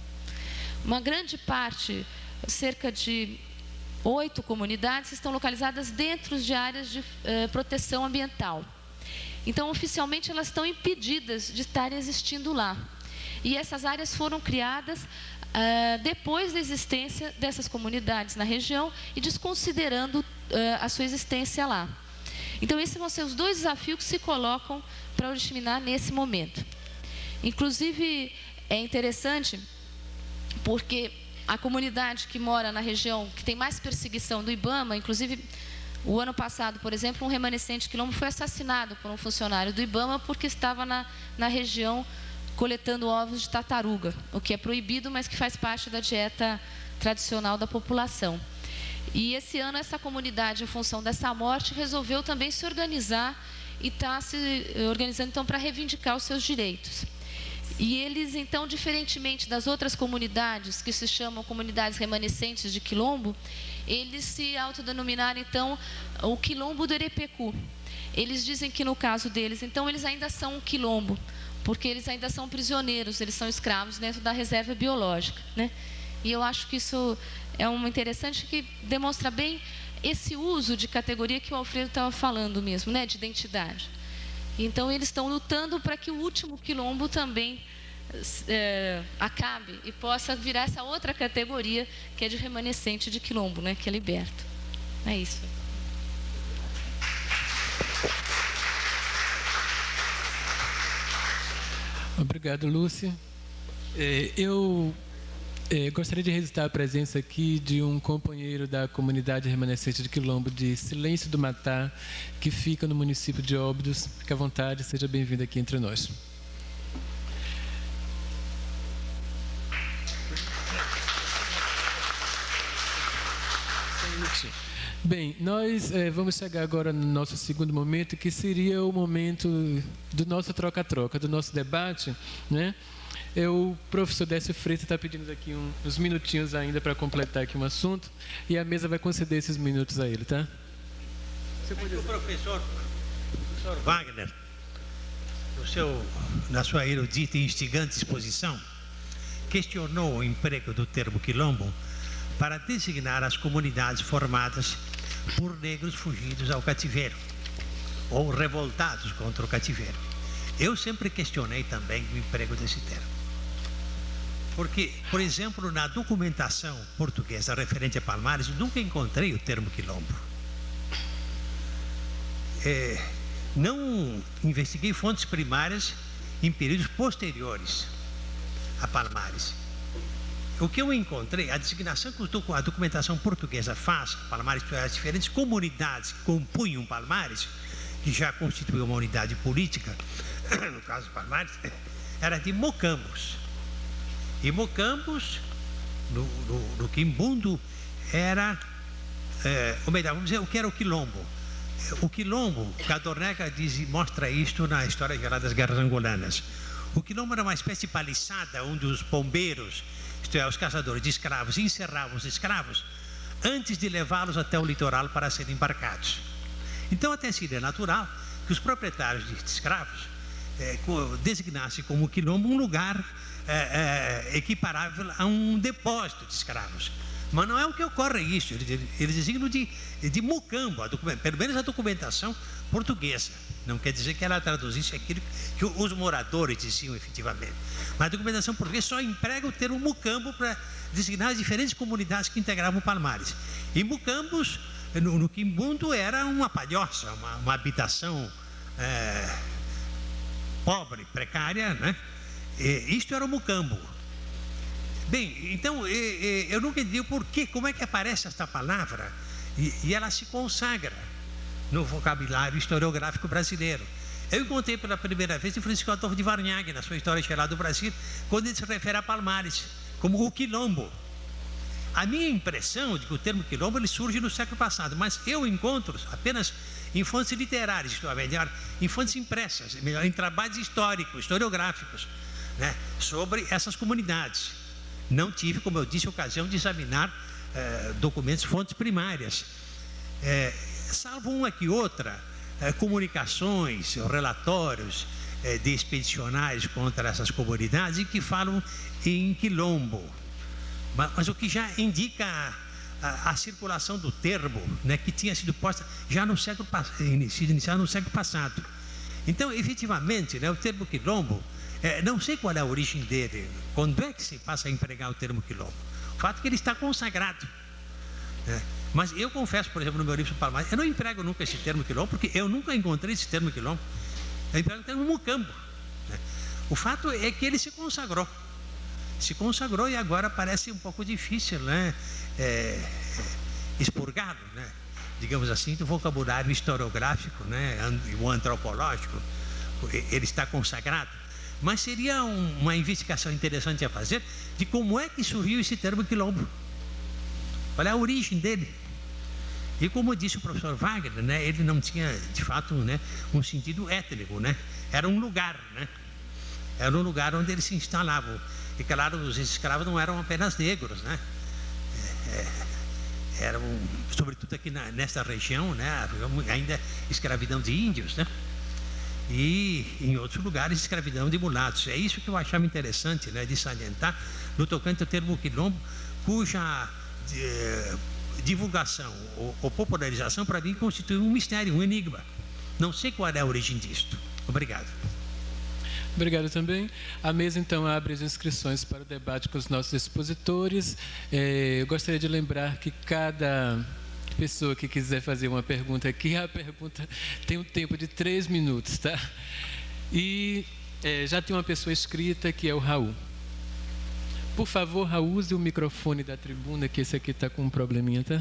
Uma grande parte, cerca de 8 comunidades, estão localizadas dentro de áreas de proteção ambiental. Então, oficialmente, elas estão impedidas de estarem existindo lá. E essas áreas foram criadas depois da existência dessas comunidades na região e desconsiderando a sua existência lá. Então, esses vão ser os dois desafios que se colocam para Oriximiná nesse momento. Inclusive, é interessante porque a comunidade que mora na região que tem mais perseguição do IBAMA, inclusive, o ano passado, por exemplo, um remanescente quilombo foi assassinado por um funcionário do IBAMA porque estava na região coletando ovos de tartaruga, o que é proibido, mas que faz parte da dieta tradicional da população. E esse ano essa comunidade, em função dessa morte, resolveu também se organizar e está se organizando então para reivindicar os seus direitos. E eles, então, diferentemente das outras comunidades, que se chamam comunidades remanescentes de quilombo, eles se autodenominaram, então, o quilombo do Erepecu. Eles dizem que, no caso deles, então, eles ainda são um quilombo, porque eles ainda são prisioneiros, eles são escravos dentro da reserva biológica, né? E eu acho que isso é um interessante que demonstra bem esse uso de categoria que o Alfredo estava falando mesmo, né? De identidade. Então, eles estão lutando para que o último quilombo também acabe e possa virar essa outra categoria que é de remanescente de quilombo, né? Que é liberto. É isso. Obrigado, Lúcia. Eu gostaria de registrar a presença aqui de um companheiro da comunidade remanescente de Quilombo de Silêncio do Matá, que fica no município de Óbidos. Fique à vontade, seja bem-vindo aqui entre nós. Bem, nós vamos chegar agora no nosso segundo momento, que seria o momento do nosso troca-troca, do nosso debate, né? O professor Décio Freitas está pedindo aqui uns minutinhos ainda para completar aqui um assunto, e a mesa vai conceder esses minutos a ele, tá? O professor Wagner, na sua erudita e instigante exposição, questionou o emprego do termo quilombo para designar as comunidades formadas por negros fugidos ao cativeiro ou revoltados contra o cativeiro. Eu sempre questionei também o emprego desse termo. Porque, por exemplo, na documentação portuguesa referente a Palmares, nunca encontrei o termo quilombo. Não investiguei fontes primárias em períodos posteriores a Palmares. O que eu encontrei, a designação que a documentação portuguesa faz, Palmares, as diferentes comunidades que compunham Palmares, que já constituiu uma unidade política, no caso Palmares, era de Mocambos. E Mocambos, no Quimbundo, era, ou melhor, vamos dizer, o que era o Quilombo. O Quilombo, Cadorneca mostra isto na História Geral das Guerras Angolanas. O Quilombo era uma espécie de paliçada onde os bombeiros, isto é, os caçadores de escravos, encerravam os escravos antes de levá-los até o litoral para serem embarcados. Então, até seria natural que os proprietários de escravos designassem como Quilombo um lugar equiparável a um depósito de escravos. Mas não é o que ocorre isso. Eles designam de Mocambo, pelo menos a documentação portuguesa. Não quer dizer que ela traduzisse aquilo que os moradores diziam efetivamente. Mas a documentação portuguesa só emprega o termo Mocambo para designar as diferentes comunidades que integravam Palmares. E Mocambos, no Quimbundo, era uma palhoça, uma habitação pobre, precária, né? Isto era o Mocambo. Bem, então, eu nunca entendi o porquê, como é que aparece esta palavra e ela se consagra no vocabulário historiográfico brasileiro. Eu encontrei pela primeira vez em Francisco Adolfo de Vargnaghi, na sua História Geral do Brasil, quando ele se refere a Palmares, como o Quilombo. A minha impressão de que o termo Quilombo ele surge no século passado, mas eu encontro apenas em fontes literárias, isto é, melhor, em fontes impressas, melhor, em trabalhos históricos, historiográficos, né, sobre essas comunidades. Não tive, como eu disse, ocasião de examinar documentos, fontes primárias. Salvo uma que outra, comunicações, relatórios de expedicionários contra essas comunidades e que falam em Quilombo. Mas o que já indica a circulação do termo, né, que tinha sido posta já no século iniciado no século passado. Então, efetivamente, né, o termo Quilombo, não sei qual é a origem dele, quando é que se passa a empregar o termo Quilombo. O fato é que ele está consagrado, né? Mas eu confesso, por exemplo, no meu livro sobre Palmares, eu não emprego nunca esse termo Quilombo, porque eu nunca encontrei esse termo Quilombo. Eu emprego o termo Mocambo, né? O fato é que ele se consagrou e agora parece um pouco difícil, né, expurgá-lo, né, digamos assim, do vocabulário historiográfico, né, o antropológico. Ele está consagrado, mas seria uma investigação interessante a fazer de como é que surgiu esse termo Quilombo, qual é a origem dele. E como disse o professor Wagner, né, ele não tinha de fato, né, um sentido étnico, né, era um lugar, né, era um lugar onde eles se instalavam. E claro, os escravos não eram apenas negros, né? Eram, sobretudo aqui nesta região, né, ainda escravidão de índios, né? E em outros lugares escravidão de mulatos. É isso que eu achava interessante, né, de salientar no tocante ao termo Quilombo, cuja divulgação ou popularização para mim constitui um mistério, um enigma. Não sei qual é a origem disto. Obrigado. Obrigado também. A mesa, então, abre as inscrições para o debate com os nossos expositores. Eu gostaria de lembrar que cada pessoa que quiser fazer uma pergunta aqui, a pergunta tem um tempo de 3 minutos, tá? E já tem uma pessoa inscrita, que é o Raul. Por favor, Raul, use o microfone da tribuna, que esse aqui está com um probleminha, tá?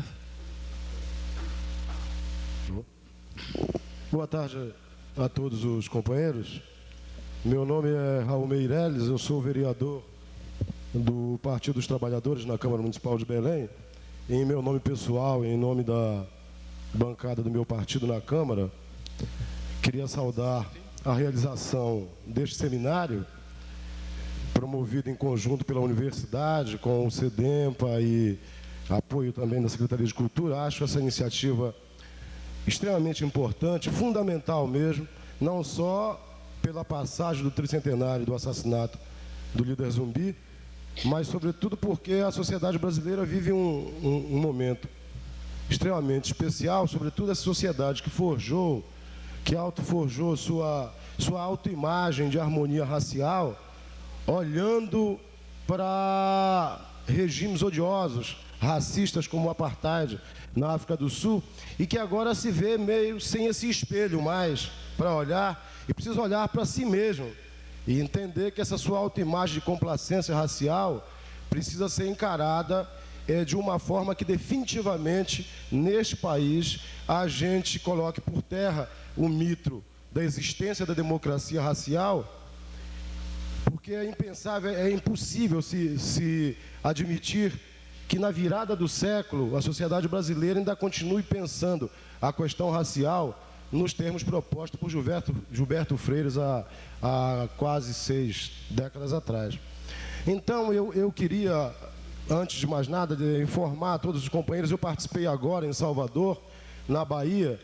Boa tarde a todos os companheiros. Meu nome é Raul Meireles, eu sou vereador do Partido dos Trabalhadores na Câmara Municipal de Belém. Em meu nome pessoal, em nome da bancada do meu partido na Câmara, queria saudar a realização deste seminário, promovido em conjunto pela Universidade, com o CEDEMPA e apoio também da Secretaria de Cultura. Acho essa iniciativa extremamente importante, fundamental mesmo, não só pela passagem do tricentenário do assassinato do líder Zumbi, mas sobretudo porque a sociedade brasileira vive um momento extremamente especial, sobretudo essa sociedade que autoforjou sua autoimagem de harmonia racial, olhando para regimes odiosos, racistas como o apartheid na África do Sul, e que agora se vê meio sem esse espelho mais para olhar, e precisa olhar para si mesmo e entender que essa sua autoimagem de complacência racial precisa ser encarada de uma forma que definitivamente, neste país, a gente coloque por terra o mito da existência da democracia racial, porque é impensável, é impossível se admitir que na virada do século a sociedade brasileira ainda continue pensando a questão racial nos termos propostos por Gilberto Freire há quase 6 décadas atrás. Então, eu queria, antes de mais nada, informar a todos os companheiros. Eu participei agora em Salvador, na Bahia,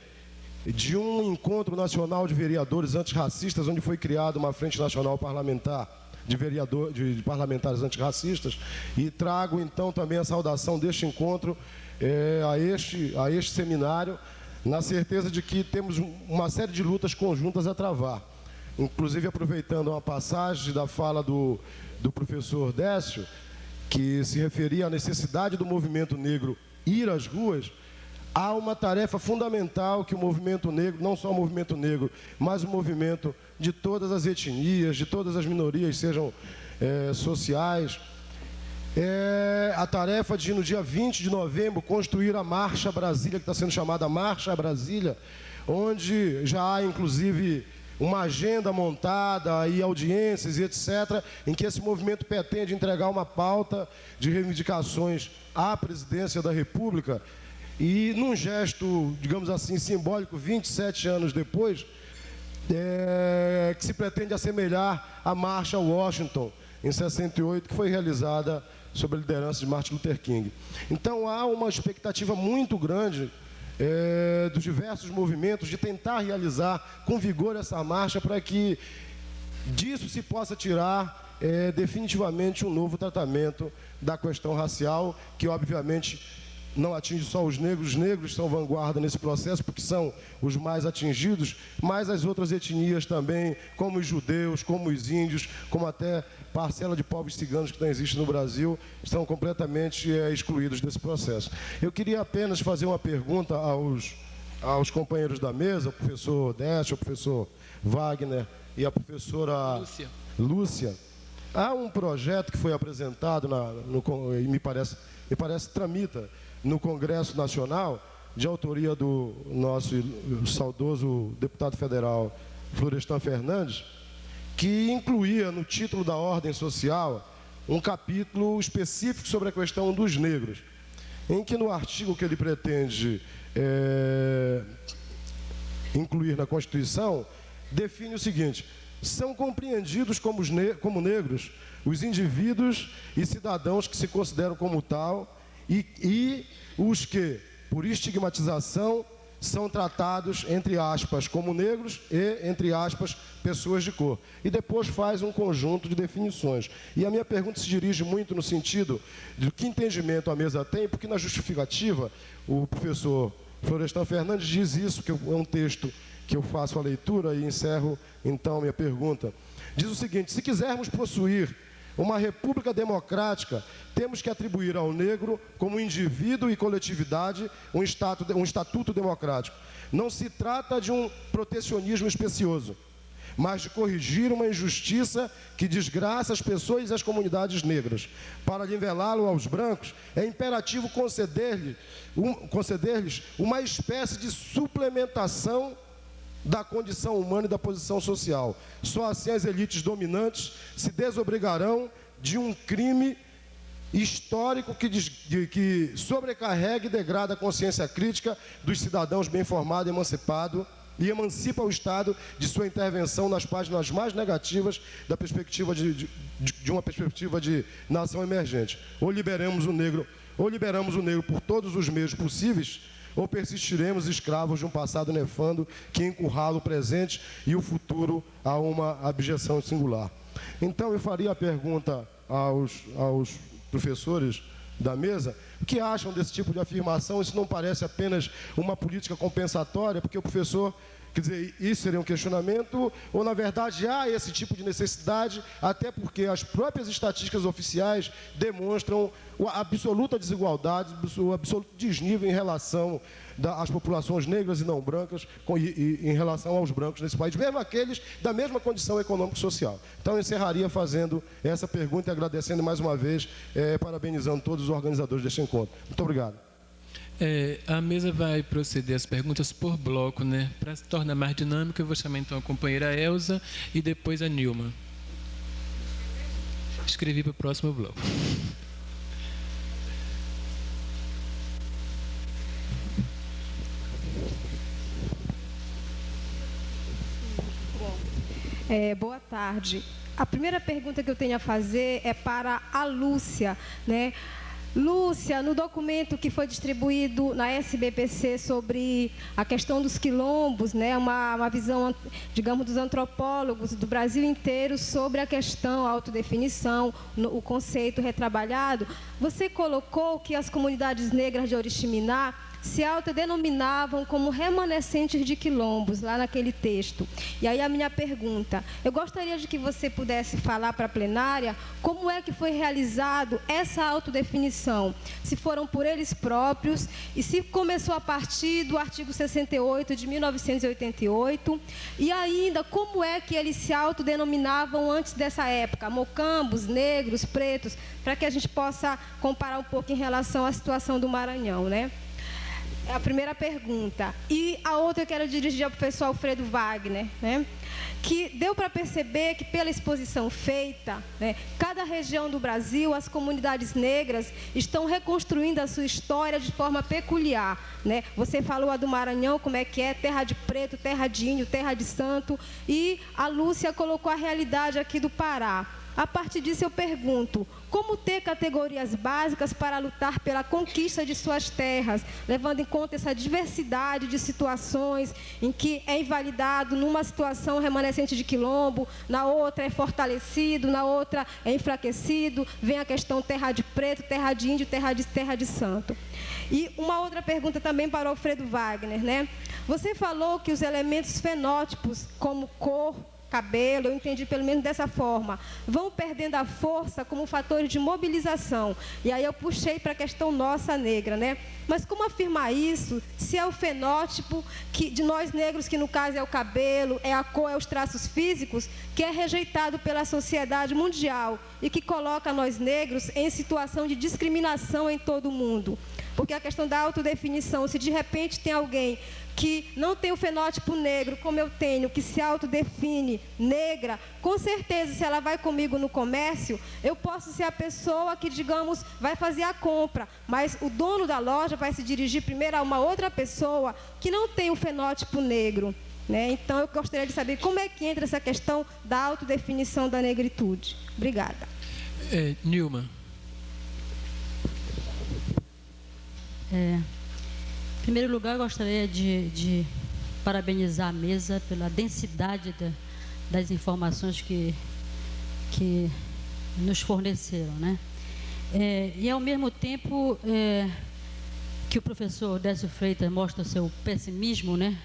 de um encontro nacional de vereadores antirracistas, onde foi criada uma frente nacional parlamentar de parlamentares antirracistas, e trago então também a saudação deste encontro a este seminário, na certeza de que temos uma série de lutas conjuntas a travar. Inclusive, aproveitando uma passagem da fala do professor Décio, que se referia à necessidade do movimento negro ir às ruas, há uma tarefa fundamental que o movimento negro, não só o movimento negro, mas o movimento de todas as etnias, de todas as minorias, sejam sociais, a tarefa de, no dia 20 de novembro, construir a Marcha Brasília, que está sendo chamada Marcha Brasília, onde já há, inclusive, uma agenda montada e audiências e etc., em que esse movimento pretende entregar uma pauta de reivindicações à presidência da República. E num gesto, digamos assim, simbólico, 27 anos depois, que se pretende assemelhar à Marcha Washington, em 68, que foi realizada sob a liderança de Martin Luther King. Então, há uma expectativa muito grande dos diversos movimentos de tentar realizar com vigor essa marcha, para que disso se possa tirar definitivamente um novo tratamento da questão racial, que obviamente não atinge só os negros são vanguarda nesse processo, porque são os mais atingidos, mas as outras etnias também, como os judeus, como os índios, como até parcela de povos ciganos que não existe no Brasil, estão completamente excluídos desse processo. Eu queria apenas fazer uma pergunta aos companheiros da mesa, o professor Décio, o professor Wagner e a professora Lúcia. Há um projeto que foi apresentado, me parece tramita no Congresso Nacional, de autoria do nosso saudoso deputado federal Florestan Fernandes, que incluía no título da ordem social um capítulo específico sobre a questão dos negros, em que no artigo que ele pretende incluir na Constituição, define o seguinte: são compreendidos como negros os indivíduos e cidadãos que se consideram como tal e os que, por estigmatização, são tratados, entre aspas, como negros e, entre aspas, pessoas de cor. E depois faz um conjunto de definições. E a minha pergunta se dirige muito no sentido de que entendimento a mesa tem, porque na justificativa o professor Florestan Fernandes diz isso, que é um texto que eu faço a leitura e encerro então minha pergunta. Diz o seguinte: se quisermos possuir uma república democrática, temos que atribuir ao negro, como indivíduo e coletividade, um estatuto democrático. Não se trata de um protecionismo especioso, mas de corrigir uma injustiça que desgraça as pessoas e as comunidades negras. Para nivelá-lo aos brancos, é imperativo conceder-lhes uma espécie de suplementação da condição humana e da posição social. Só assim as elites dominantes se desobrigarão de um crime histórico que sobrecarrega e degrada a consciência crítica dos cidadãos bem formados e emancipados, e emancipa o Estado de sua intervenção nas páginas mais negativas da perspectiva de uma perspectiva de nação emergente. Ou liberamos o negro por todos os meios possíveis, ou persistiremos escravos de um passado nefando que encurrala o presente e o futuro a uma abjeção singular. Então, eu faria a pergunta aos professores da mesa: o que acham desse tipo de afirmação? Isso não parece apenas uma política compensatória? Porque o professor Quer dizer, isso seria um questionamento, ou na verdade há esse tipo de necessidade, até porque as próprias estatísticas oficiais demonstram a absoluta desigualdade, o absoluto desnível em relação às populações negras e não brancas em relação aos brancos nesse país, mesmo aqueles da mesma condição econômico-social. Então eu encerraria fazendo essa pergunta e agradecendo mais uma vez, parabenizando todos os organizadores deste encontro. Muito obrigado. A mesa vai proceder as perguntas por bloco, né? Para se tornar mais dinâmico, eu vou chamar então a companheira Elza e depois a Nilma. Escrevi para o próximo bloco. Boa tarde. A primeira pergunta que eu tenho a fazer é para a Lúcia, né? Lúcia, no documento que foi distribuído na SBPC sobre a questão dos quilombos, né, uma visão, digamos, dos antropólogos do Brasil inteiro sobre a questão, a autodefinição, o conceito retrabalhado, você colocou que as comunidades negras de Oriximiná se autodenominavam como remanescentes de quilombos, lá naquele texto. E aí a minha pergunta, eu gostaria de que você pudesse falar para a plenária como é que foi realizado essa autodefinição, se foram por eles próprios e se começou a partir do artigo 68 de 1988, e ainda como é que eles se autodenominavam antes dessa época, mocambos, negros, pretos, para que a gente possa comparar um pouco em relação à situação do Maranhão, né? É a primeira pergunta. E a outra eu quero dirigir ao professor Alfredo Wagner, né? Que deu para perceber que pela exposição feita, né, cada região do Brasil, as comunidades negras estão reconstruindo a sua história de forma peculiar, né? Você falou a do Maranhão, como é que é, terra de preto, terra de índio, terra de santo, e a Lúcia colocou a realidade aqui do Pará. A partir disso eu pergunto, como ter categorias básicas para lutar pela conquista de suas terras, levando em conta essa diversidade de situações em que é invalidado numa situação remanescente de quilombo, na outra é fortalecido, na outra é enfraquecido, vem a questão terra de preto, terra de índio, terra de santo. E uma outra pergunta também para o Alfredo Wagner, né? Você falou que os elementos fenótipos, como cor, cabelo, eu entendi pelo menos dessa forma, vão perdendo a força como fatores de mobilização. E aí eu puxei para a questão nossa negra, né? Mas como afirmar isso, se é o fenótipo de nós negros, que no caso é o cabelo, é a cor, é os traços físicos, que é rejeitado pela sociedade mundial e que coloca nós negros em situação de discriminação em todo o mundo? Porque a questão da autodefinição, se de repente tem alguém que não tem o fenótipo negro, como eu tenho, que se autodefine negra, com certeza, se ela vai comigo no comércio, eu posso ser a pessoa que, digamos, vai fazer a compra, mas o dono da loja vai se dirigir primeiro a uma outra pessoa que não tem o fenótipo negro, né? Então, eu gostaria de saber como é que entra essa questão da autodefinição da negritude. Obrigada. Nilma. Em primeiro lugar, eu gostaria de parabenizar a mesa pela densidade das informações que nos forneceram, né? E, ao mesmo tempo, que o professor Décio Freitas mostra o seu pessimismo, né?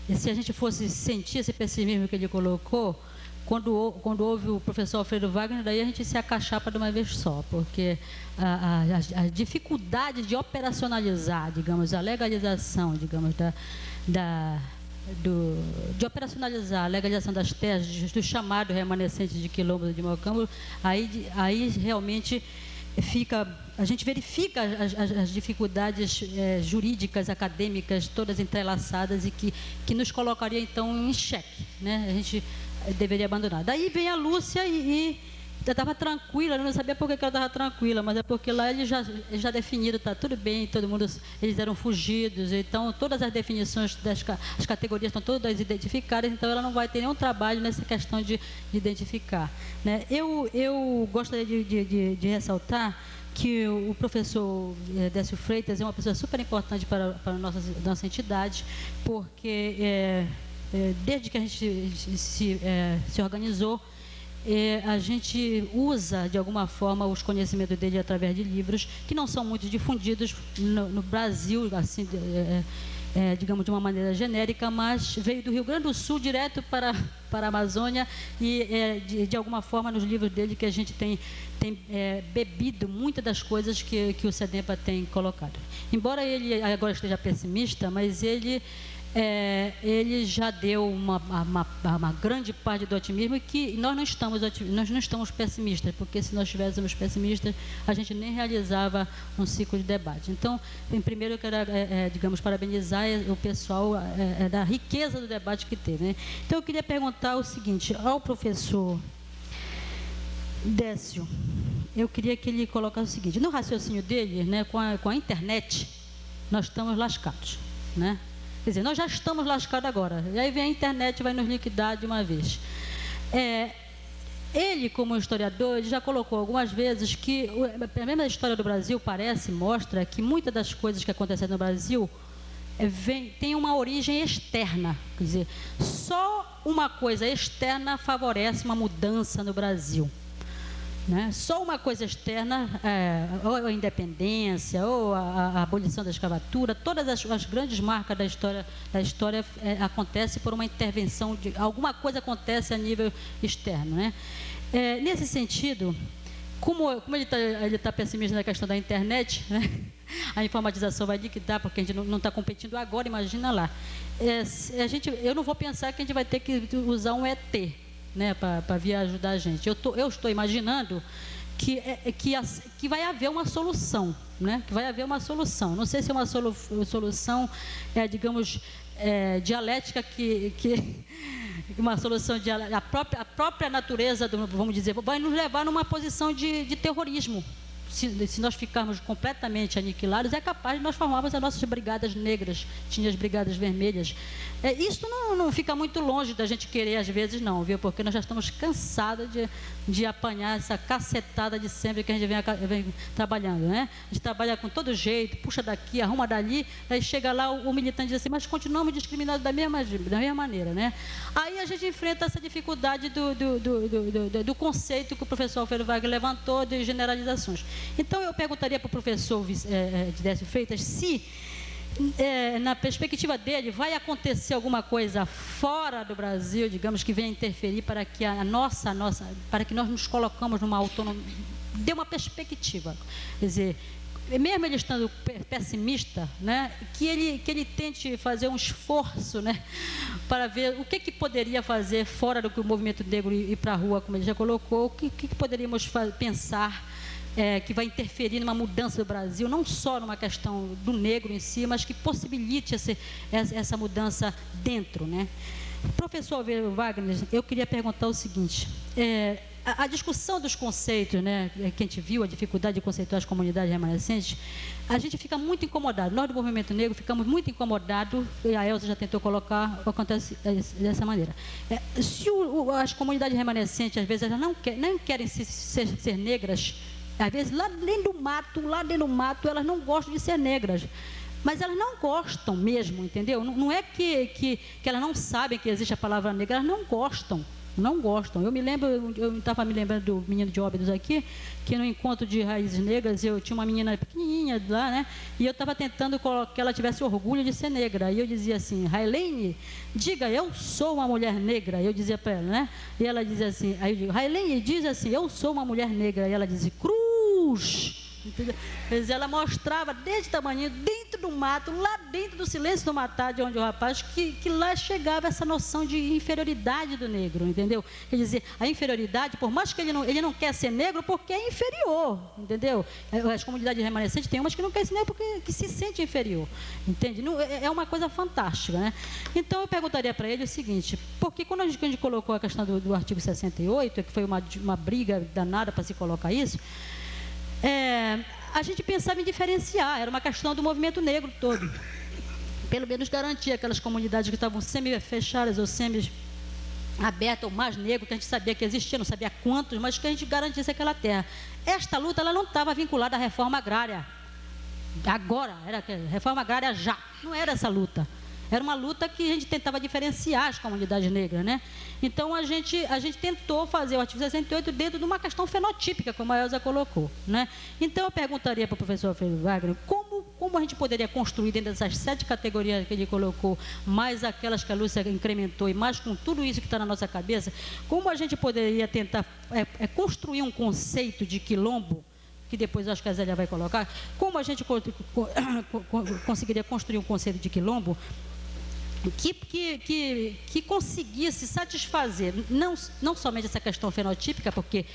E se a gente fosse sentir esse pessimismo que ele colocou, quando houve o professor Alfredo Wagner, daí a gente se acachapa de uma vez só, porque a dificuldade de operacionalizar, digamos, a legalização, digamos, de operacionalizar a legalização das terras, do chamado remanescente de quilombo de Mocambo, aí realmente a gente verifica as dificuldades jurídicas, acadêmicas, todas entrelaçadas e que nos colocaria, então, em xeque, né? A gente deveria abandonar. Daí vem a Lúcia e eu estava tranquila, eu não sabia por que ela estava tranquila, mas é porque lá eles já definiram, está tudo bem, todo mundo, eles eram fugidos, então todas as definições das as categorias estão todas identificadas, então ela não vai ter nenhum trabalho nessa questão de identificar, né? Eu gostaria de ressaltar que o professor Décio Freitas é uma pessoa super importante para a nossa entidade, porque desde que a gente se organizou, a gente usa, de alguma forma, os conhecimentos dele através de livros que não são muito difundidos no Brasil, assim, digamos, de uma maneira genérica, mas veio do Rio Grande do Sul direto para a Amazônia e, de alguma forma, nos livros dele que a gente tem bebido muitas das coisas que o SEDENPA tem colocado. Embora ele agora esteja pessimista, mas ele já deu uma grande parte do otimismo, e que nós não estamos pessimistas, porque se nós estivéssemos pessimistas, a gente nem realizava um ciclo de debate. Então, primeiro eu quero, digamos, parabenizar o pessoal da riqueza do debate que teve, né? Então, eu queria perguntar o seguinte ao professor Décio. Eu queria que ele colocasse o seguinte: no raciocínio dele, né, com a internet, nós estamos lascados, né? Quer dizer, nós já estamos lascados agora. E aí vem a internet e vai nos liquidar de uma vez. Ele, como historiador, ele já colocou algumas vezes que a mesma história do Brasil mostra que muitas das coisas que acontecem no Brasil tem uma origem externa. Quer dizer, só uma coisa externa favorece uma mudança no Brasil. Né? Só uma coisa externa, ou a independência, ou a abolição da escravatura, todas as grandes marcas da história acontecem por uma intervenção, alguma coisa acontece a nível externo. Né? Nesse sentido, como ele tá pessimista na questão da internet, né? A informatização vai liquidar, porque a gente não está competindo agora, imagina lá. Eu não vou pensar que a gente vai ter que usar um ET, né, para vir ajudar a gente. Eu estou imaginando que vai haver uma solução, né? Que vai haver uma solução. Não sei se é uma solução, digamos, dialética, uma solução a própria natureza, vamos dizer, vai nos levar numa posição de terrorismo. Se nós ficarmos completamente aniquilados, é capaz de nós formarmos as nossas brigadas negras, tinha as brigadas vermelhas. Isso não fica muito longe da gente querer, às vezes, não, viu? Porque nós já estamos cansados de apanhar essa cacetada de sempre que a gente vem trabalhando, né? A gente trabalha com todo jeito, puxa daqui, arruma dali, aí chega lá o militante diz assim, mas continuamos discriminados da mesma maneira, né? Aí a gente enfrenta essa dificuldade do conceito que o professor Alfredo Wagner levantou de generalizações. Então, eu perguntaria para o professor Décio Freitas se, na perspectiva dele, vai acontecer alguma coisa fora do Brasil, digamos, que venha interferir para que para que nós nos colocamos numa autonomia, dê uma perspectiva. Quer dizer, mesmo ele estando pessimista, né, que ele tente fazer um esforço, né, para ver o que poderia fazer fora do que o movimento negro ir para a rua, como ele já colocou, o que poderíamos pensar que vai interferir numa mudança do Brasil, não só numa questão do negro em si, mas que possibilite essa mudança dentro, né? Professor Wagner, eu queria perguntar o seguinte: a discussão dos conceitos, né, que a gente viu, a dificuldade de conceituar as comunidades remanescentes, a gente fica muito incomodado. Nós do movimento negro ficamos muito incomodados, e a Elza já tentou colocar, acontece dessa maneira. Se as comunidades remanescentes, às vezes, elas não querem ser negras, às vezes, lá dentro do mato, elas não gostam de ser negras. Mas elas não gostam mesmo, entendeu? Não é que elas não sabem que existe a palavra negra, elas não gostam. Eu estava me lembrando do menino de Óbidos aqui, que no encontro de raízes negras, eu tinha uma menina pequenininha lá, né? E eu estava tentando que ela tivesse orgulho de ser negra. E eu dizia assim, Railene, diga, eu sou uma mulher negra. Eu dizia para ela, né? E ela dizia assim, aí eu digo, Railene, diz assim, eu sou uma mulher negra. E ela dizia, cruz. Entendeu? Ela mostrava desse tamanho, dentro do mato, lá dentro do silêncio do matar, de onde o rapaz, que lá chegava essa noção de inferioridade do negro, entendeu? Quer dizer, a inferioridade, por mais que ele não quer ser negro, porque é inferior, entendeu? As comunidades remanescentes tem umas que não querem ser negro porque que se sente inferior, entende? É uma coisa fantástica, né? Então, eu perguntaria para ele o seguinte, porque quando a gente colocou a questão do artigo 68, que foi uma briga danada para se colocar isso, a gente pensava em diferenciar, era uma questão do movimento negro todo. Pelo menos garantir aquelas comunidades que estavam semi-fechadas ou semi-abertas, ou mais negro, que a gente sabia que existia, não sabia quantos, mas que a gente garantisse aquela terra. Esta luta ela não estava vinculada à reforma agrária. Agora, era reforma agrária já. Não era essa luta. Era uma luta que a gente tentava diferenciar as comunidades negras, né? Então, a gente tentou fazer o artigo 68 dentro de uma questão fenotípica, como a Elza colocou, né? Então, eu perguntaria para o professor Alfredo Wagner, como como a gente poderia construir dentro dessas 7 categorias que ele colocou, mais aquelas que a Lúcia incrementou, e mais com tudo isso que está na nossa cabeça, como a gente poderia tentar construir um conceito de quilombo, que depois acho que a Zélia vai colocar, como a gente conseguiria construir um conceito de quilombo que conseguisse satisfazer, não somente essa questão fenotípica, porque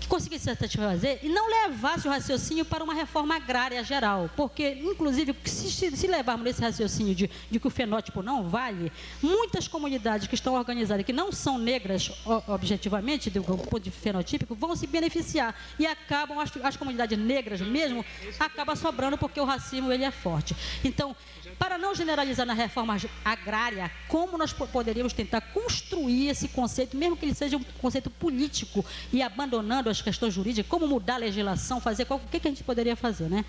que conseguisse satisfazer e não levasse o raciocínio para uma reforma agrária geral, porque, inclusive, se levarmos nesse raciocínio de que o fenótipo não vale, muitas comunidades que estão organizadas, que não são negras objetivamente, do ponto de fenotípico, vão se beneficiar e acabam, as comunidades negras mesmo, acaba sobrando porque o racismo ele é forte. Então, para não generalizar na reforma agrária, como nós poderíamos tentar construir esse conceito, mesmo que ele seja um conceito político e abandonando as questões jurídicas, como mudar a legislação, fazer o que a gente poderia fazer, né?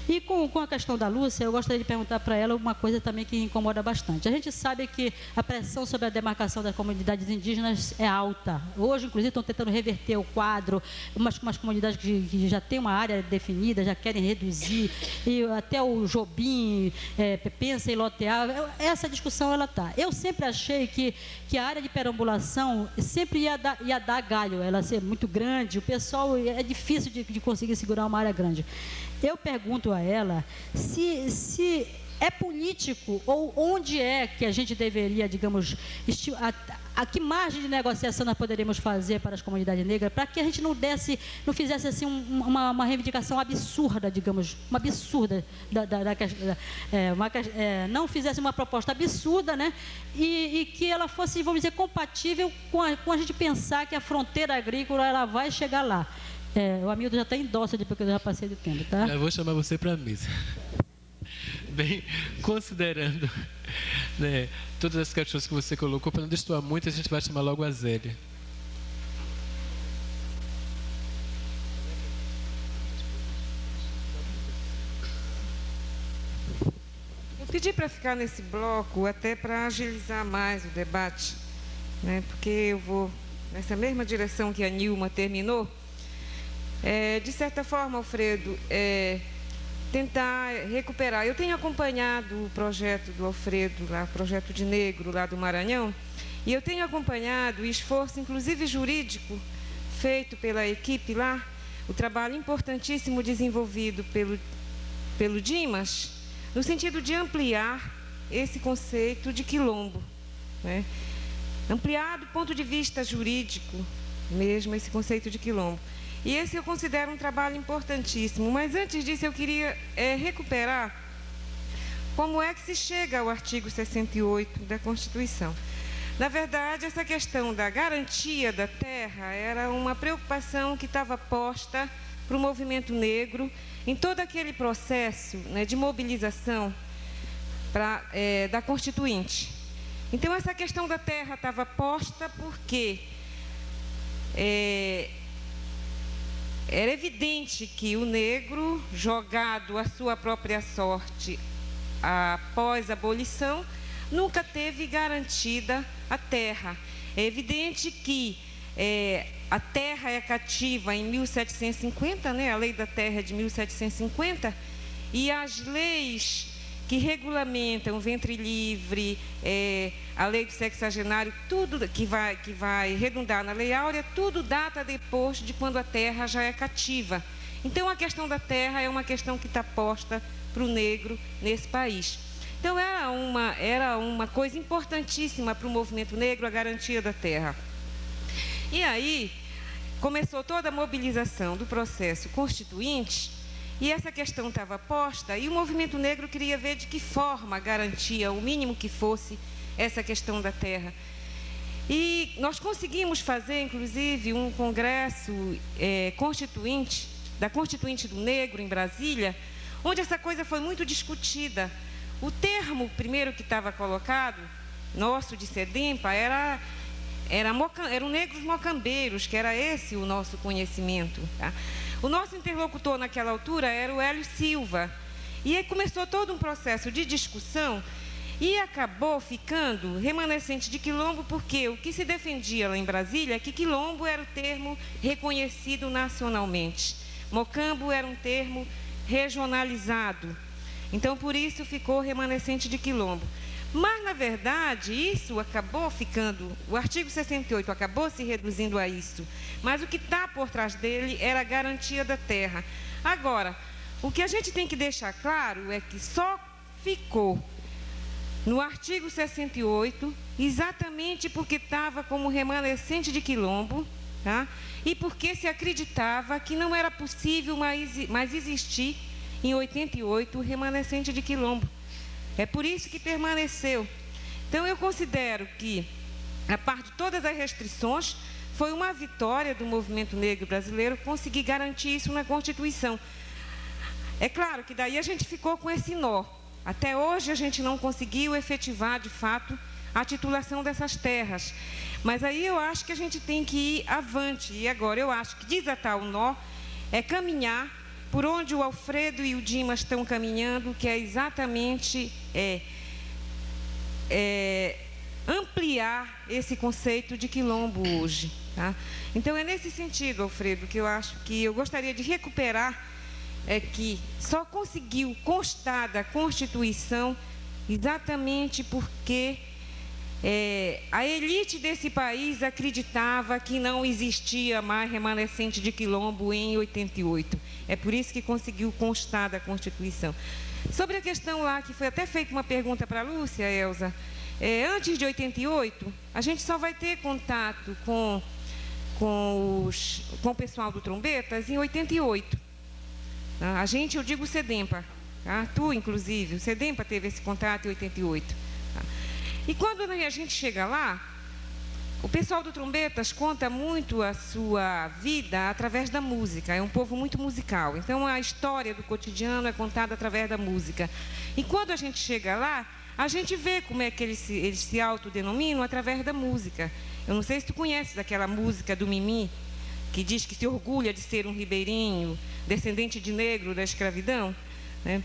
E com a questão da Lúcia, eu gostaria de perguntar para ela uma coisa também que incomoda bastante. A gente sabe que a pressão sobre a demarcação das comunidades indígenas é alta. Hoje, inclusive, estão tentando reverter o quadro, umas comunidades que já têm uma área definida, já querem reduzir, e até o Jobim pensa em lotear. Essa discussão, ela está. Eu sempre achei que a área de perambulação sempre ia dar galho, ela ser muito grande, o pessoal, é difícil de conseguir segurar uma área grande. Eu pergunto a ela se é político ou onde é que a gente deveria, digamos, a que margem de negociação nós poderíamos fazer para as comunidades negras, para que a gente não fizesse assim uma reivindicação absurda, digamos, uma absurda, não fizesse uma proposta absurda, né? E que ela fosse, vamos dizer, compatível com a gente pensar que a fronteira agrícola ela vai chegar lá. O Hamilton já está em dó, porque eu já passei do tempo, tá? Eu vou chamar você para a mesa. Bem, considerando, né, todas as questões que você colocou, para não destoar muito, a gente vai chamar logo a Zélia. Eu pedi para ficar nesse bloco até para agilizar mais o debate, né, porque eu vou nessa mesma direção que a Nilma terminou. De certa forma, Alfredo, tentar recuperar. Eu tenho acompanhado o projeto do Alfredo, lá, o projeto de negro lá do Maranhão, e eu tenho acompanhado o esforço, inclusive jurídico, feito pela equipe lá, o trabalho importantíssimo desenvolvido pelo Dimas, no sentido de ampliar esse conceito de quilombo, né? Ampliar do ponto de vista jurídico mesmo esse conceito de quilombo. E esse eu considero um trabalho importantíssimo. Mas antes disso eu queria recuperar como é que se chega ao artigo 68 da Constituição. Na verdade, essa questão da garantia da terra era uma preocupação que estava posta para o movimento negro em todo aquele processo, né, de mobilização da Constituinte. Então, essa questão da terra estava posta porque era evidente que o negro, jogado à sua própria sorte após a abolição, nunca teve garantida a terra. É evidente que a terra é cativa em 1750, né? A lei da terra é de 1750, e as leis que regulamentam o ventre livre, a lei do sexagenário, tudo que vai redundar na Lei Áurea, tudo data depois de quando a terra já é cativa. Então, a questão da terra é uma questão que está posta para o negro nesse país. Então, era uma coisa importantíssima para o movimento negro, a garantia da terra. E aí, começou toda a mobilização do processo constituinte, e essa questão estava posta, e o movimento negro queria ver de que forma garantia, o mínimo que fosse, essa questão da terra. E nós conseguimos fazer, inclusive, um congresso constituinte, da Constituinte do Negro, em Brasília, onde essa coisa foi muito discutida. O termo primeiro que estava colocado, nosso de SEDEMPA, eram negros mocambeiros, que era esse o nosso conhecimento, tá? O nosso interlocutor naquela altura era o Hélio Silva. E aí começou todo um processo de discussão e acabou ficando remanescente de quilombo, porque o que se defendia lá em Brasília é que quilombo era o termo reconhecido nacionalmente. Mocambo era um termo regionalizado. Então, por isso ficou remanescente de quilombo. Mas, na verdade, isso acabou ficando, o artigo 68 acabou se reduzindo a isso. Mas o que está por trás dele era a garantia da terra. Agora, o que a gente tem que deixar claro é que só ficou no artigo 68, exatamente porque estava como remanescente de quilombo, tá? E porque se acreditava que não era possível mais existir, em 88, o remanescente de quilombo. É por isso que permaneceu. Então, eu considero que, a parte de todas as restrições, foi uma vitória do movimento negro brasileiro conseguir garantir isso na Constituição. É claro que daí a gente ficou com esse nó. Até hoje a gente não conseguiu efetivar, de fato, a titulação dessas terras. Mas aí eu acho que a gente tem que ir avante. E agora eu acho que desatar o nó é caminhar por onde o Alfredo e o Dimas estão caminhando, que é exatamente ampliar esse conceito de quilombo hoje. Tá? Então, é nesse sentido, Alfredo, que eu acho que eu gostaria de recuperar, que só conseguiu constar da Constituição exatamente porque a elite desse país acreditava que não existia mais remanescente de quilombo em 88. É por isso que conseguiu constar da Constituição. Sobre a questão lá, que foi até feita uma pergunta para a Lúcia, Elza, antes de 88, a gente só vai ter contato com o pessoal do Trombetas em 88. A gente, eu digo SEDEMPA, tá? Tu, inclusive, o SEDEMPA teve esse contato em 88. Tá? E quando a gente chega lá, o pessoal do Trombetas conta muito a sua vida através da música. É um povo muito musical. Então, a história do cotidiano é contada através da música. E quando a gente chega lá, a gente vê como é que eles se autodenominam através da música. Eu não sei se tu conheces aquela música do Mimi, que diz que se orgulha de ser um ribeirinho, descendente de negro da escravidão, né?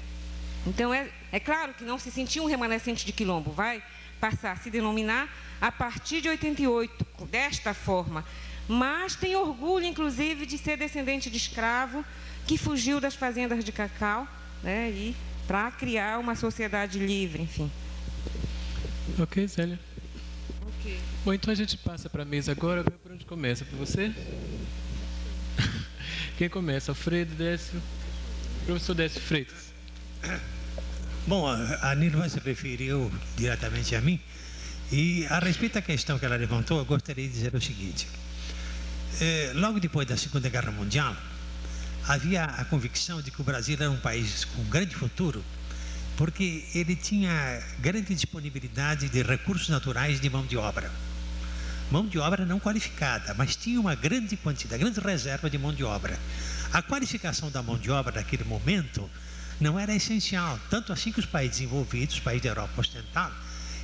Então, é claro que não se sentia um remanescente de quilombo, vai passar a se denominar a partir de 88, desta forma. Mas tem orgulho, inclusive, de ser descendente de escravo, que fugiu das fazendas de cacau, né? E para criar uma sociedade livre, enfim. Ok, Zélia. Ok. Bom, então a gente passa para a mesa agora. Por onde começa? Por você? Quem começa? Alfredo, Décio? Professor Décio Freitas. Bom, a Nilva se referiu diretamente a mim. E a respeito da questão que ela levantou, eu gostaria de dizer o seguinte. Logo depois da Segunda Guerra Mundial, havia a convicção de que o Brasil era um país com grande futuro, porque ele tinha grande disponibilidade de recursos naturais de mão de obra. Mão de obra não qualificada, mas tinha uma grande quantidade, grande reserva de mão de obra. A qualificação da mão de obra naquele momento não era essencial, tanto assim que os países desenvolvidos, os países da Europa Ocidental,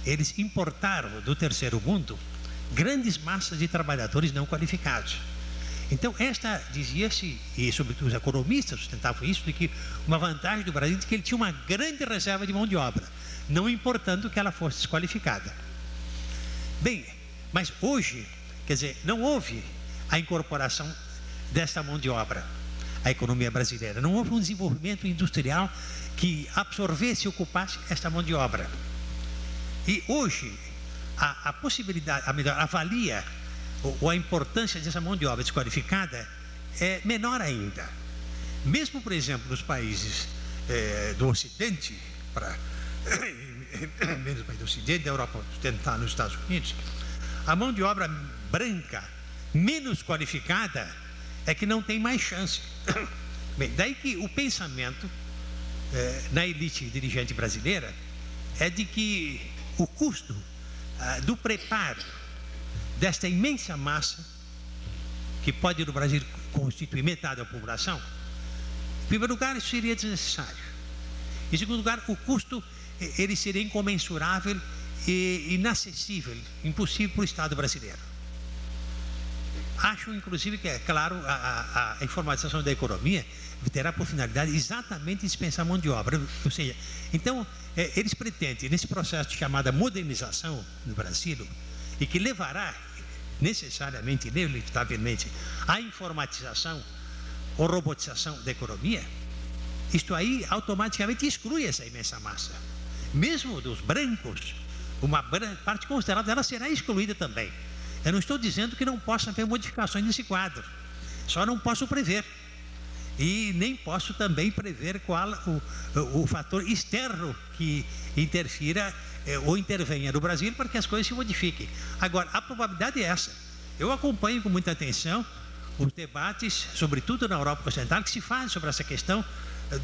eles importaram do terceiro mundo grandes massas de trabalhadores não qualificados. Então, esta dizia-se, e sobretudo os economistas sustentavam isso, de que uma vantagem do Brasil é que ele tinha uma grande reserva de mão de obra, não importando que ela fosse desqualificada. Bem, mas hoje, quer dizer, não houve a incorporação desta mão de obra à economia brasileira, não houve um desenvolvimento industrial que absorvesse e ocupasse esta mão de obra. E hoje, a possibilidade, avalia ou a importância dessa mão de obra desqualificada é menor ainda. Mesmo, por exemplo, nos países do Ocidente, menos países do Ocidente, da Europa Ocidental, nos Estados Unidos, a mão de obra branca, menos qualificada, é que não tem mais chance. Bem, daí que o pensamento na elite dirigente brasileira é de que o custo do preparo desta imensa massa, que pode no Brasil constituir metade da população, em primeiro lugar, isso seria desnecessário. Em segundo lugar, o custo ele seria incomensurável e inacessível, impossível para o Estado brasileiro. Acho, inclusive, que, é claro, a informatização da economia terá por finalidade exatamente dispensar mão de obra. Ou seja, então, eles pretendem, nesse processo de chamada modernização no Brasil, e que levará necessariamente, inevitavelmente, à informatização ou robotização da economia, isto aí automaticamente exclui essa imensa massa. Mesmo dos brancos, uma parte considerável dela será excluída também. Eu não estou dizendo que não possa haver modificações nesse quadro, só não posso prever. E nem posso também prever qual o fator externo que interfira ou intervenha no Brasil para que as coisas se modifiquem. Agora, a probabilidade é essa. Eu acompanho com muita atenção os debates, sobretudo na Europa Ocidental, que se fazem sobre essa questão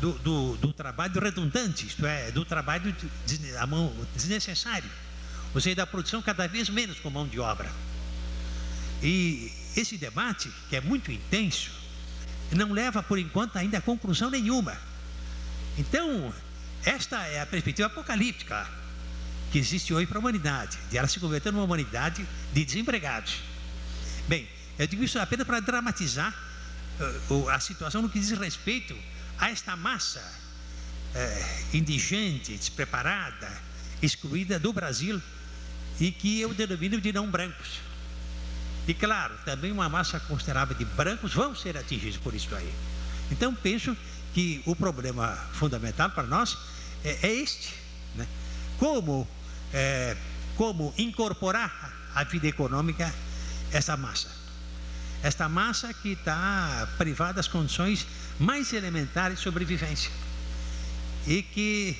do trabalho redundante, isto é, do trabalho desnecessário, ou seja, da produção cada vez menos com mão de obra. E esse debate, que é muito intenso, não leva, por enquanto, ainda a conclusão nenhuma. Então, esta é a perspectiva apocalíptica que existe hoje para a humanidade, de ela se converter numa humanidade de desempregados. Bem, eu digo isso apenas para dramatizar a situação no que diz respeito a esta massa indigente, despreparada, excluída do Brasil, e que eu denomino de não brancos. E claro, também uma massa considerável de brancos vão ser atingidos por isso aí. Então penso que o problema fundamental para nós é este, né? Como incorporar à vida econômica esta massa que está privada das condições mais elementares de sobrevivência e que